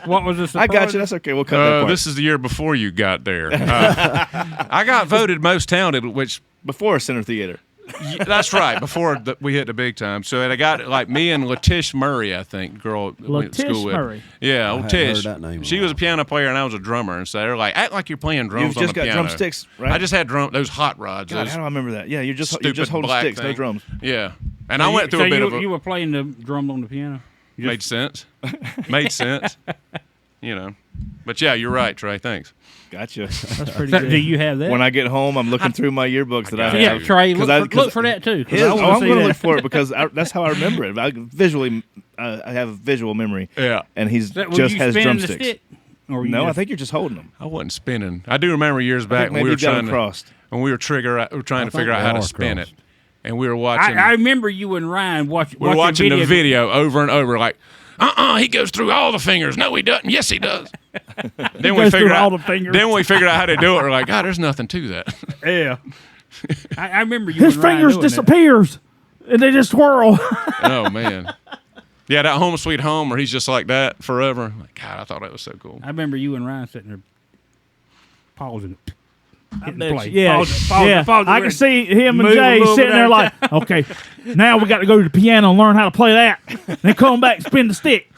What was this? I got you. That's okay. We'll cut that part. This is the year before you got there. I got voted most talented, which Before Center Theater. that's right. Before we hit the big time, so I got like me and Letish Murray, I think, girl that went to school Letish with. Murray. Yeah, I hadn't Letish. heard that name in a She was a while. piano player and I was a drummer, and so they're like, act like you're playing drums You've on just the got piano. drumsticks, right? I just had those hot rods. God, those how do I remember that? Yeah, you're just stupid holding black sticks, no thing. drums. Yeah, and I went through so a bit of you were playing the drum on the piano. Made sense. Made sense. you know. But yeah, you're right, Trey. Thanks. Gotcha. That's pretty So, good. do you have that? When I get home, I'm looking through my yearbooks that I have. yeah, Trey, 'Cause look for that too. 'Cause His, I I'm wanna see going to that. look for it because that's how I remember it. I have visual memory. Yeah. And he's Were just you has spinning the drumsticks. stick? Or you No, I just- think you're just holding them. I wasn't spinning. I do remember years I back think when maybe we were you got trying them crossed. when we were trying to figure out they how to are spin crossed. it, and we were watching. I remember you and Ryan we were watching video. the video over and over, like, he goes through all the fingers. No, he doesn't. Yes, he does. Then we goes through figured all out. the fingers. Then we figured out how to do it. We're like, God, there's nothing to that. Yeah. I remember you His and Ryan fingers doing that. disappears, and they just twirl. Oh man. Yeah, that Home Sweet Home where he's just like that forever. Like, God, I thought that was so cool. I remember you and Ryan sitting there pausing it. Hitting Bet play. you- Yeah, Pause it, yeah. pause it, I where can it see him and move a Jay little sitting bit there at a like, okay, now we got to go to the piano and learn how to play that. Then come back and spin the stick.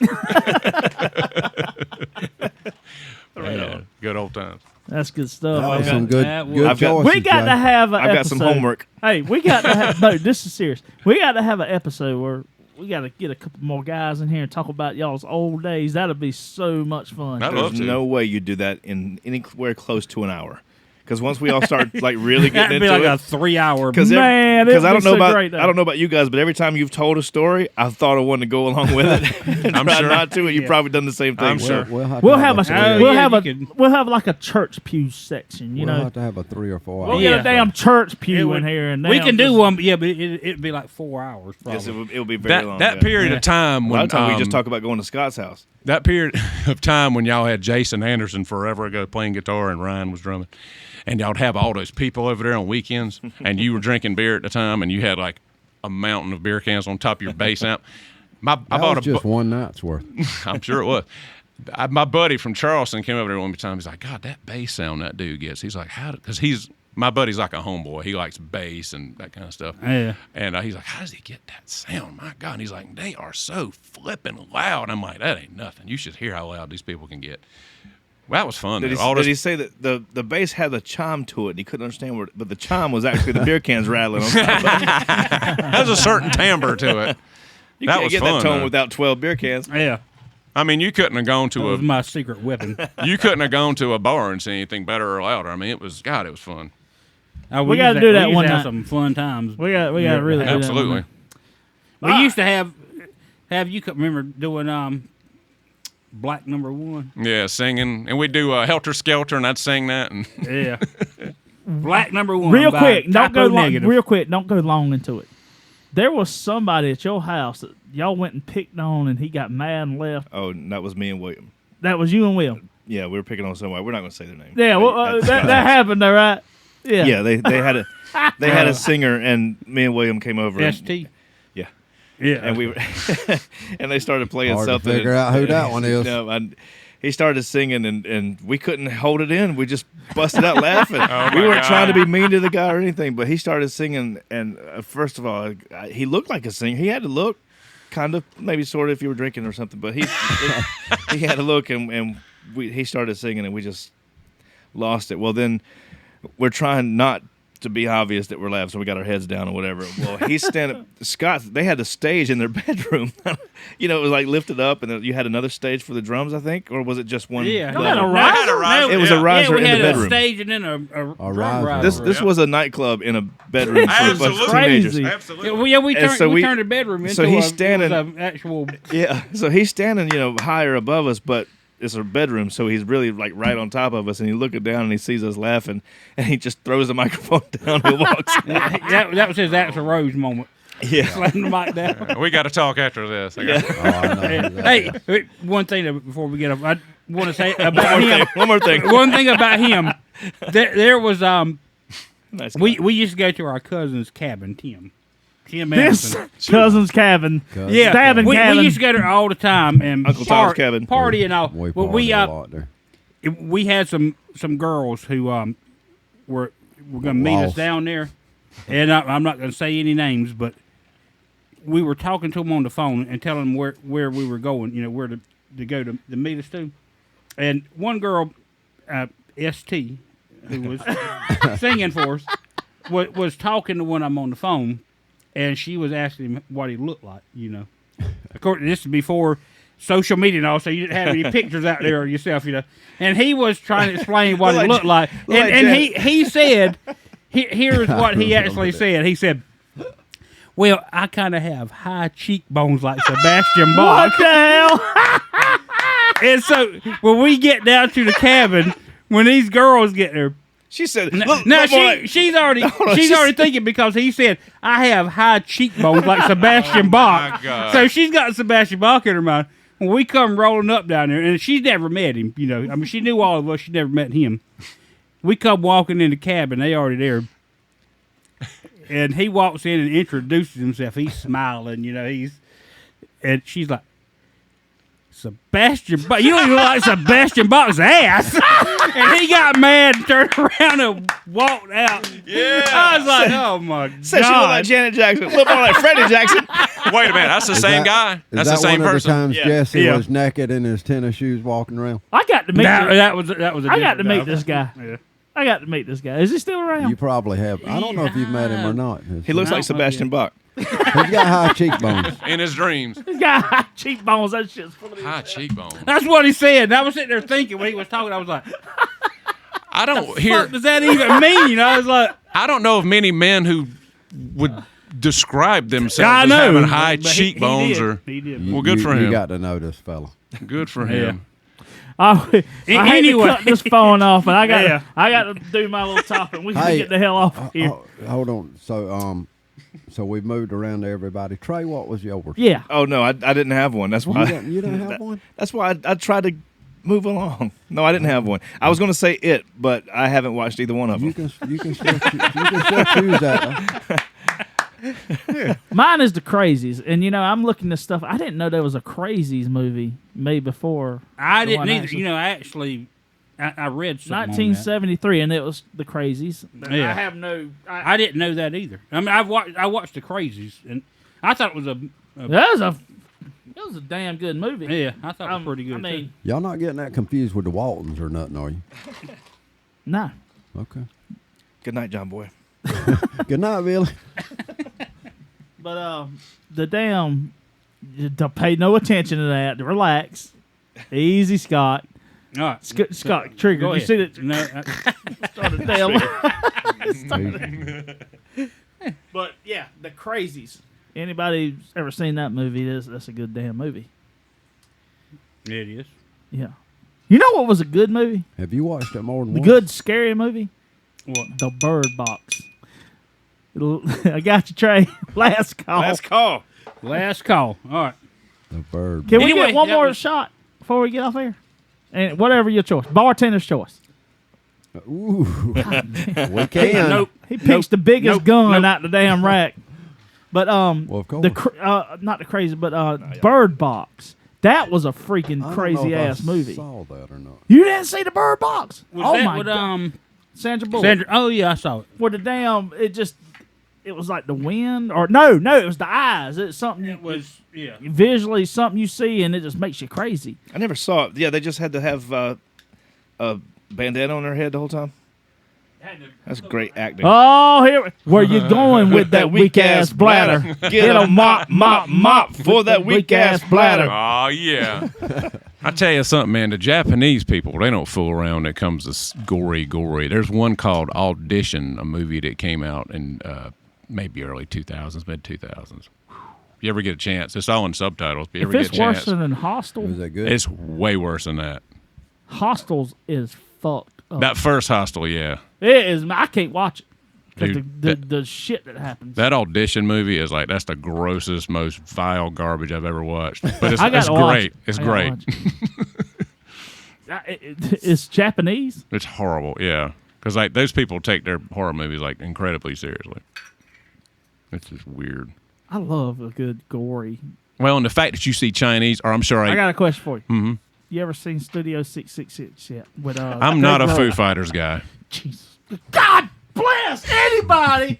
Yeah, good old times. That's good stuff. That was man. some good, That was- good I've got- choices, We got Jay. to have an I've got episode. some homework. Hey, we got to have, no, this is serious. We got to have an episode where we got to get a couple more guys in here and talk about y'all's old days. That'll be so much fun. I'd love There's to. no way you do that in anywhere close to an hour. Because once we all start like really getting That'd be into like a it, 3-hour. Man, it'd I don't be know so about great, though. I don't know about you guys, but every time you've told a story, I've thought of one to go along with it. And I'm try sure. not to, and you've Yeah. probably done the same thing. I'm sure. We'll have a Oh, we'll yeah, have you a could- we'll have like a church pew section, you We'll know. have to have a 3 or 4 We'll hour. get Yeah. a damn church pew It would- in here, and we damn can do just- one, but yeah, but it'd be like 4 hours. Probably. Yes, it will be very long. That yeah. period Yeah. of time A when lot of times we just talk about going to Scott's house. that period of time when y'all had Jason Anderson forever ago playing guitar and Ryan was drumming, and y'all'd have all those people over there on weekends, and you were drinking beer at the time, and you had like a mountain of beer cans on top of your bass amp. I That bought was just one night's worth. I'm sure it was. My buddy from Charleston came over there one time. He's like, God, that bass sound that dude gets. He's like, because my buddy's like a homeboy. He likes bass and that kind of stuff. Yeah. And he's like, how does he get that sound? My God. And he's like, they are so flipping loud. I'm like, that ain't nothing. You should hear how loud these people can get. Well, that was fun. Did though. he say that the bass had a chime to it? And he couldn't understand where, but the chime was actually the beer cans rattling on top of it. There's a certain timbre to it. You That can't was get fun, that tone though. without 12 beer cans. Yeah. I mean, you couldn't have gone That to was my secret weapon. you couldn't have gone to a bar and seen anything better or louder. I mean, it was fun. We gotta do that we used one to have night. some fun times. We got really do that Absolutely. one. We used to have you could remember doing Black Number One. Yeah, singing, and we'd do Helter Skelter, and I'd sing that. And Yeah. Black Number One. Real by quick, don't go Typo long. Negative. Real quick, don't go long into it. There was somebody at your house that y'all went and picked on, and he got mad and left. Oh, and that was me and William. That was you and Will. Yeah, we were picking on somebody. We're not going to say their name. Yeah, well, that happened though, right? Yeah. Yeah, they had a singer, and me and William came over. and- ST. Yeah, Yeah. and we were, and they started playing Hard to something. figure and- out who that one is. No, he started singing, and we couldn't hold it in. We just busted out laughing. We weren't trying to be mean to the guy or anything, but he started singing, and first of all, he looked like a singer. He had to look kind of, maybe sort of, if you were drinking or something, but he had to look, and he started singing, and we just lost it. Well, then we're trying not to be obvious that we're laughing, so we got our heads down or whatever. Well, he's standing. Scott, they had the stage in their bedroom. It was like lifted up, and then you had another stage for the drums, I think, or was it just one? Yeah. level? had a No, riser? It was a riser we in the had bedroom. a stage and then a drum riser. riser. This was a nightclub in a bedroom for a bunch of Absolutely. teenagers. Crazy. Absolutely. Yeah, we And turned so we we- turned the bedroom into so he's a, standing- it was an actual. Yeah, so he's standing, higher above us, but it's a bedroom, so he's really like right on top of us, and he looking down and he sees us laughing, and he just throws the microphone down and walks out. that was his Axl Rose moment. Yeah. Slamming the mic down. We got to talk after this. I got- Oh, I know who that Hey, is. one thing before we get up, I want to say about him. One more thing. One thing about him, there was Nice we guy. used to go to our cousin's cabin, Tim This Anderson. cousin's cabin. Yeah, Stabbing we cabin. used to go there all the time and Uncle Tom's cabin. party and all. We Well, partied a lot there. we had some girls who were going to meet us Lost. down there, and I'm not going to say any names, but we were talking to them on the phone and telling them where we were going, where to go to meet us to. And one girl, ST, who was singing for us, was talking to when I'm on the phone, and she was asking him what he looked like, Of course, this is before social media and all, so you didn't have any pictures out there of yourself, And he was trying to explain what it looked like. And he said, here's what he actually said. He said, well, I kind of have high cheekbones like Sebastian Bach. What the hell? And so when we get down to the cabin, when these girls get there, She said, she's already thinking because he said I have high cheekbones like Sebastian Bach. my God. So she's got Sebastian Bach in her mind. When we come rolling up down there, and she's never met him, I mean, she knew all of us. She never met him. We come walking in the cabin. They already there. And he walks in and introduces himself. He's smiling, and she's like, Sebastian Bach. You don't even look like Sebastian Bach's ass. And he got mad and turned around and walked out. Yeah. I was like, oh my God. said she looked like Janet Jackson. Looked more like Freddie Jackson. Wait a minute, that's the same guy. That's the same one person. Of the times Yeah. Jesse Yeah. was naked in his tennis shoes walking around? I got to meet. That was I got to meet this guy. Yeah. I got to meet this guy. Is he still around? You probably have. I don't know if you've met him or not. He looks No, like Sebastian Bach. He's got high cheekbones. In his dreams. This guy high cheekbones. That shit's full of High cheekbones. That's what he said. And I was sitting there thinking when he was talking, I was like, I don't what hear. does that even mean? I was like, I don't know of many men who would describe I themselves as know. having high But cheekbones he did. Well, good for You him. got to know this fella. Good for him. I hate Anyway. to cut this phone off, but I got Yeah. I got to do my little topic. We can Hey, get the hell off here. Hold on. So we've moved around to everybody. Trey, what was yours? Yeah. Oh no, I didn't have one. That's why. You didn't have one? That's why I tried to move along. No, I didn't have one. I was going to say It, but I haven't watched either one of them. You can still choose that. Mine is the Crazies, and I'm looking this stuff. I didn't know there was a Crazies movie made before. I the didn't one either. I read something on that. 1973, and it was the Crazies. Yeah. I have no. I didn't know that either. I mean, I watched the Crazies, and I thought it was That was a damn good movie. yeah, I thought it was pretty good. I mean, too. Y'all not getting that confused with the Waltons or nothing, are you? no. Okay. Good night, John Boy. Good night, Billy. But the damn, don't pay no attention to that. Relax, easy, Scott. All right, Scott Trigger. Go You ahead. see that? No, Started damn. But yeah, the Crazies. Anybody who's ever seen that movie? That's a good damn movie. it is. Yeah. You know what was a good movie? Have you watched it more than The once? good scary movie? What? The Bird Box. I got you, Trey. Last call. Last call. Last call. All right. The Bird. Can we Anyway, get one that more was- shot before we get off air? And whatever your choice. Bartender's choice. Ooh. We can. Nope. He picks the biggest Nope. gun Nope. out the damn rack. But Well, of course. not the crazy, but Bird Box. That was a freaking I don't crazy know if ass I movie. saw that or not. You didn't see the Bird Box? Was Oh that my with, god! Sandra Bullock. Sandra? Oh yeah, I saw it. For the damn, it was like the wind, or no, it was the eyes. It's something It was yeah. visually something you see, and it just makes you crazy. I never saw it. Yeah, they just had to have a bandana on their head the whole time. That's great acting. Oh, here, where you going with that weak ass bladder? Get a mop for that weak ass bladder. Oh, yeah. I tell you something, man. The Japanese people, they don't fool around when it comes to gory. There's one called Audition, a movie that came out in maybe early 2000s, mid-2000s. If you ever get a chance, it's all in subtitles. If you ever If it's get a chance, worse than Hostel, Was that good? it's way worse than that. Hostels is fucked up. That first Hostel, yeah. It is. I can't watch it. 'Cause Dude, the shit that happens. That Audition movie is like, that's the grossest, most vile garbage I've ever watched. But it's, I gotta it's watch great. it. It's I gotta great. watch it. It's Japanese. It's horrible, yeah. Because like those people take their horror movies like incredibly seriously. It's just weird. I love a good gory. Well, and the fact that you see Chinese, or I'm sure I got a question for you. Mhm. You ever seen Studio 666 yet? With, I'm not a Foo Fighters guy. Jesus. God bless anybody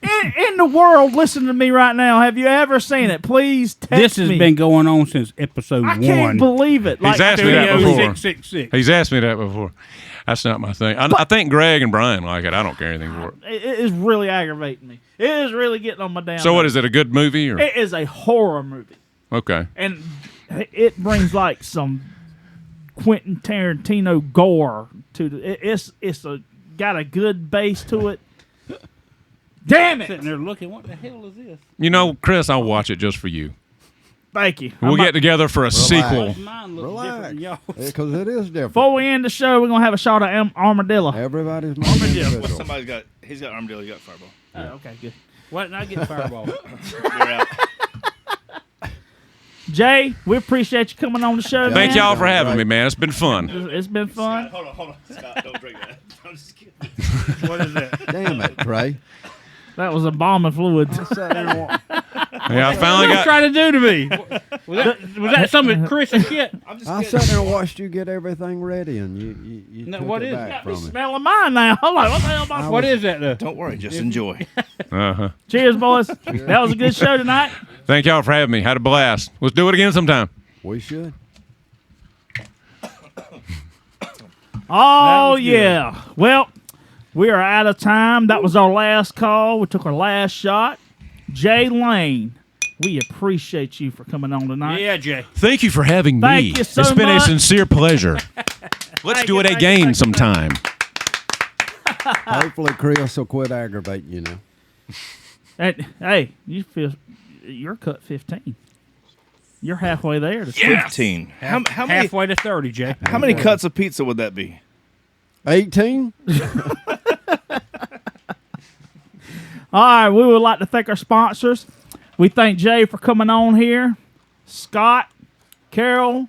in the world listening to me right now. Have you ever seen it? Please text This has me. been going on since episode I 1. can't believe it. He's asked me that Studio before. 666. He's asked me that before. That's not my thing. I think Greg and Brian like it. I don't care anything for it. It is really aggravating me. It is really getting on my damn So what nerves. is it? A good movie or It is a horror movie. okay? And it brings like some Quentin Tarantino gore to it's got a good base to it. Damn it! Sitting there looking, what the hell is this? You know, Chris, I'll watch it just for you. Thank you. We'll get together for a sequel. Mine looks Relax. different than y'all's. Because it is different. Before we end the show, we're gonna have a shot of armadillo. Everybody's my individual. Somebody's got. He's got armadillo. You got fireball. Oh, okay, good. Why didn't I get Fireball? We're out. Jay, we appreciate you coming on the show. Yeah. Thank man. y'all for having me, man. It's been fun. It's been fun. Hold on. Scott, don't drink that. I'm just kidding. What is that? Damn it, Trey. That was embalming fluid. I sat there and Yeah, I finally What are you got. trying to do to me? Was that some of Chris and shit? I'm just I kidding. sat there and watched you get everything ready, and you No, took what it is back that? Got me from me. smelling mine now. I'm like, what the hell am I? What is that, though? Don't worry. Just enjoy. Uh-huh. Cheers, boys. That was a good show tonight. Thank y'all for having me. Had a blast. Let's do it again sometime. We should. Oh, was good. yeah. Well, we are out of time. That was our last call. We took our last shot. Jay Lane, we appreciate you for coming on tonight. Yeah, Jay. Thank you for having me. Thank you so It's been much. a sincere pleasure. Let's Thank do you, it thank you, again thank you. sometime. Hopefully, Chris will quit aggravating you now. Hey, you're cut 15. You're halfway there. To 15. How many? Halfway to 30, Jay. How many cuts of pizza would that be? 18? All right, we would like to thank our sponsors. We thank Jay for coming on here. Scott, Carol,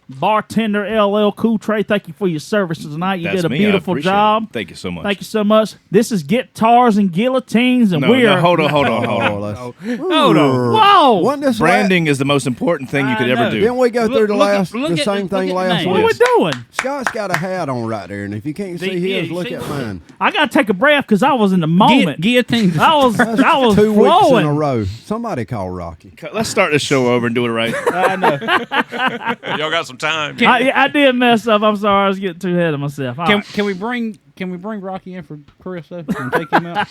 Bartender LL Cool Trey, thank you for your services tonight. You That's did a me. I beautiful appreciate job. it. Thank you so much. Thank you so much. This is Guitars and Guillotines, and No, we are. hold on. Oh, let's, Hold on. Whoa! Wasn't this Branding is the most important thing you could I ever know. do. Didn't we go through the look at- same look thing at last the What name. are week? we doing? Scott's got a hat on right there, and if you can't see Yeah, his, you look see at what- mine. I got to take a breath because I was in the moment. Guillotine. I was 2 weeks flowing. in a row. Somebody call Rocky. Let's start this show over and do it right. I know. Y'all got some time. I did mess up. I'm sorry. I was getting too ahead of myself. All right. Can we bring Rocky in for Chris though and take him out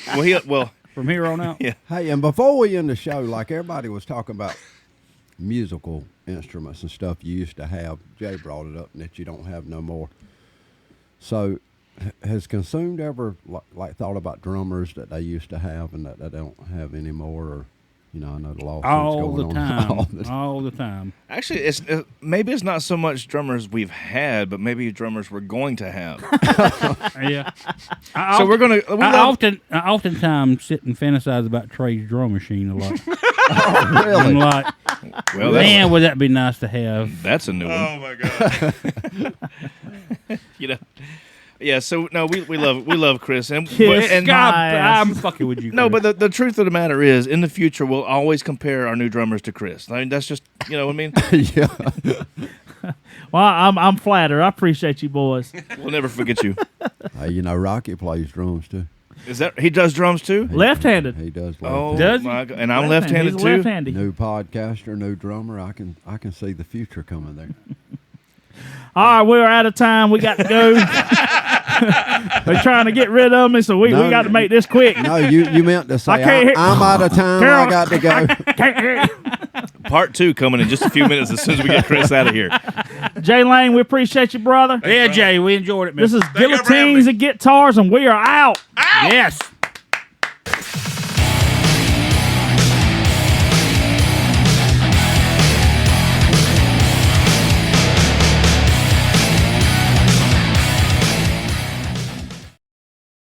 Well, from here on out? Yeah. Hey, and before we end the show, like everybody was talking about musical instruments and stuff you used to have, Jay brought it up, and that you don't have no more. So, has Consumed ever like thought about drummers that they used to have and that they don't have anymore? Or, I know the lawsuits All the going time. on. All the time. Actually, maybe it's not so much drummers we've had, but maybe drummers we're going to have. Yeah. So we're gonna. I oftentimes sit and fantasize about Trey's drum machine a lot. Oh, really? I'm like, Well, man, would that be nice to have? that's a new one. my God. Yeah. So no, we love Chris, and Kiss God, my ass. I'm fucking with you. no, Chris. but the truth of the matter is, in the future, we'll always compare our new drummers to Chris. I mean, that's just what I mean. Yeah. Well, I'm flattered. I appreciate you, boys. We'll never forget you. Hey, Rocky plays drums too. Is that he does drums too? Left-handed. He does. Oh, left-handed. Does he? my God. And I'm left-handed He's too. left-handed. New podcaster, new drummer. I can see the future coming there. All right, we're out of time. We got to go. They're trying to get rid of me, so we got to make this quick. No, you meant to say can't hear- I'm out of time. Carol- I got to go. Can't hear you. Part 2 coming in just a few minutes as soon as we get Chris out of here. Jay Lane, we appreciate you, brother. yeah, Jay, we enjoyed it, man. This is you for having Guillotines me. and Guitars, and we are out. Yes.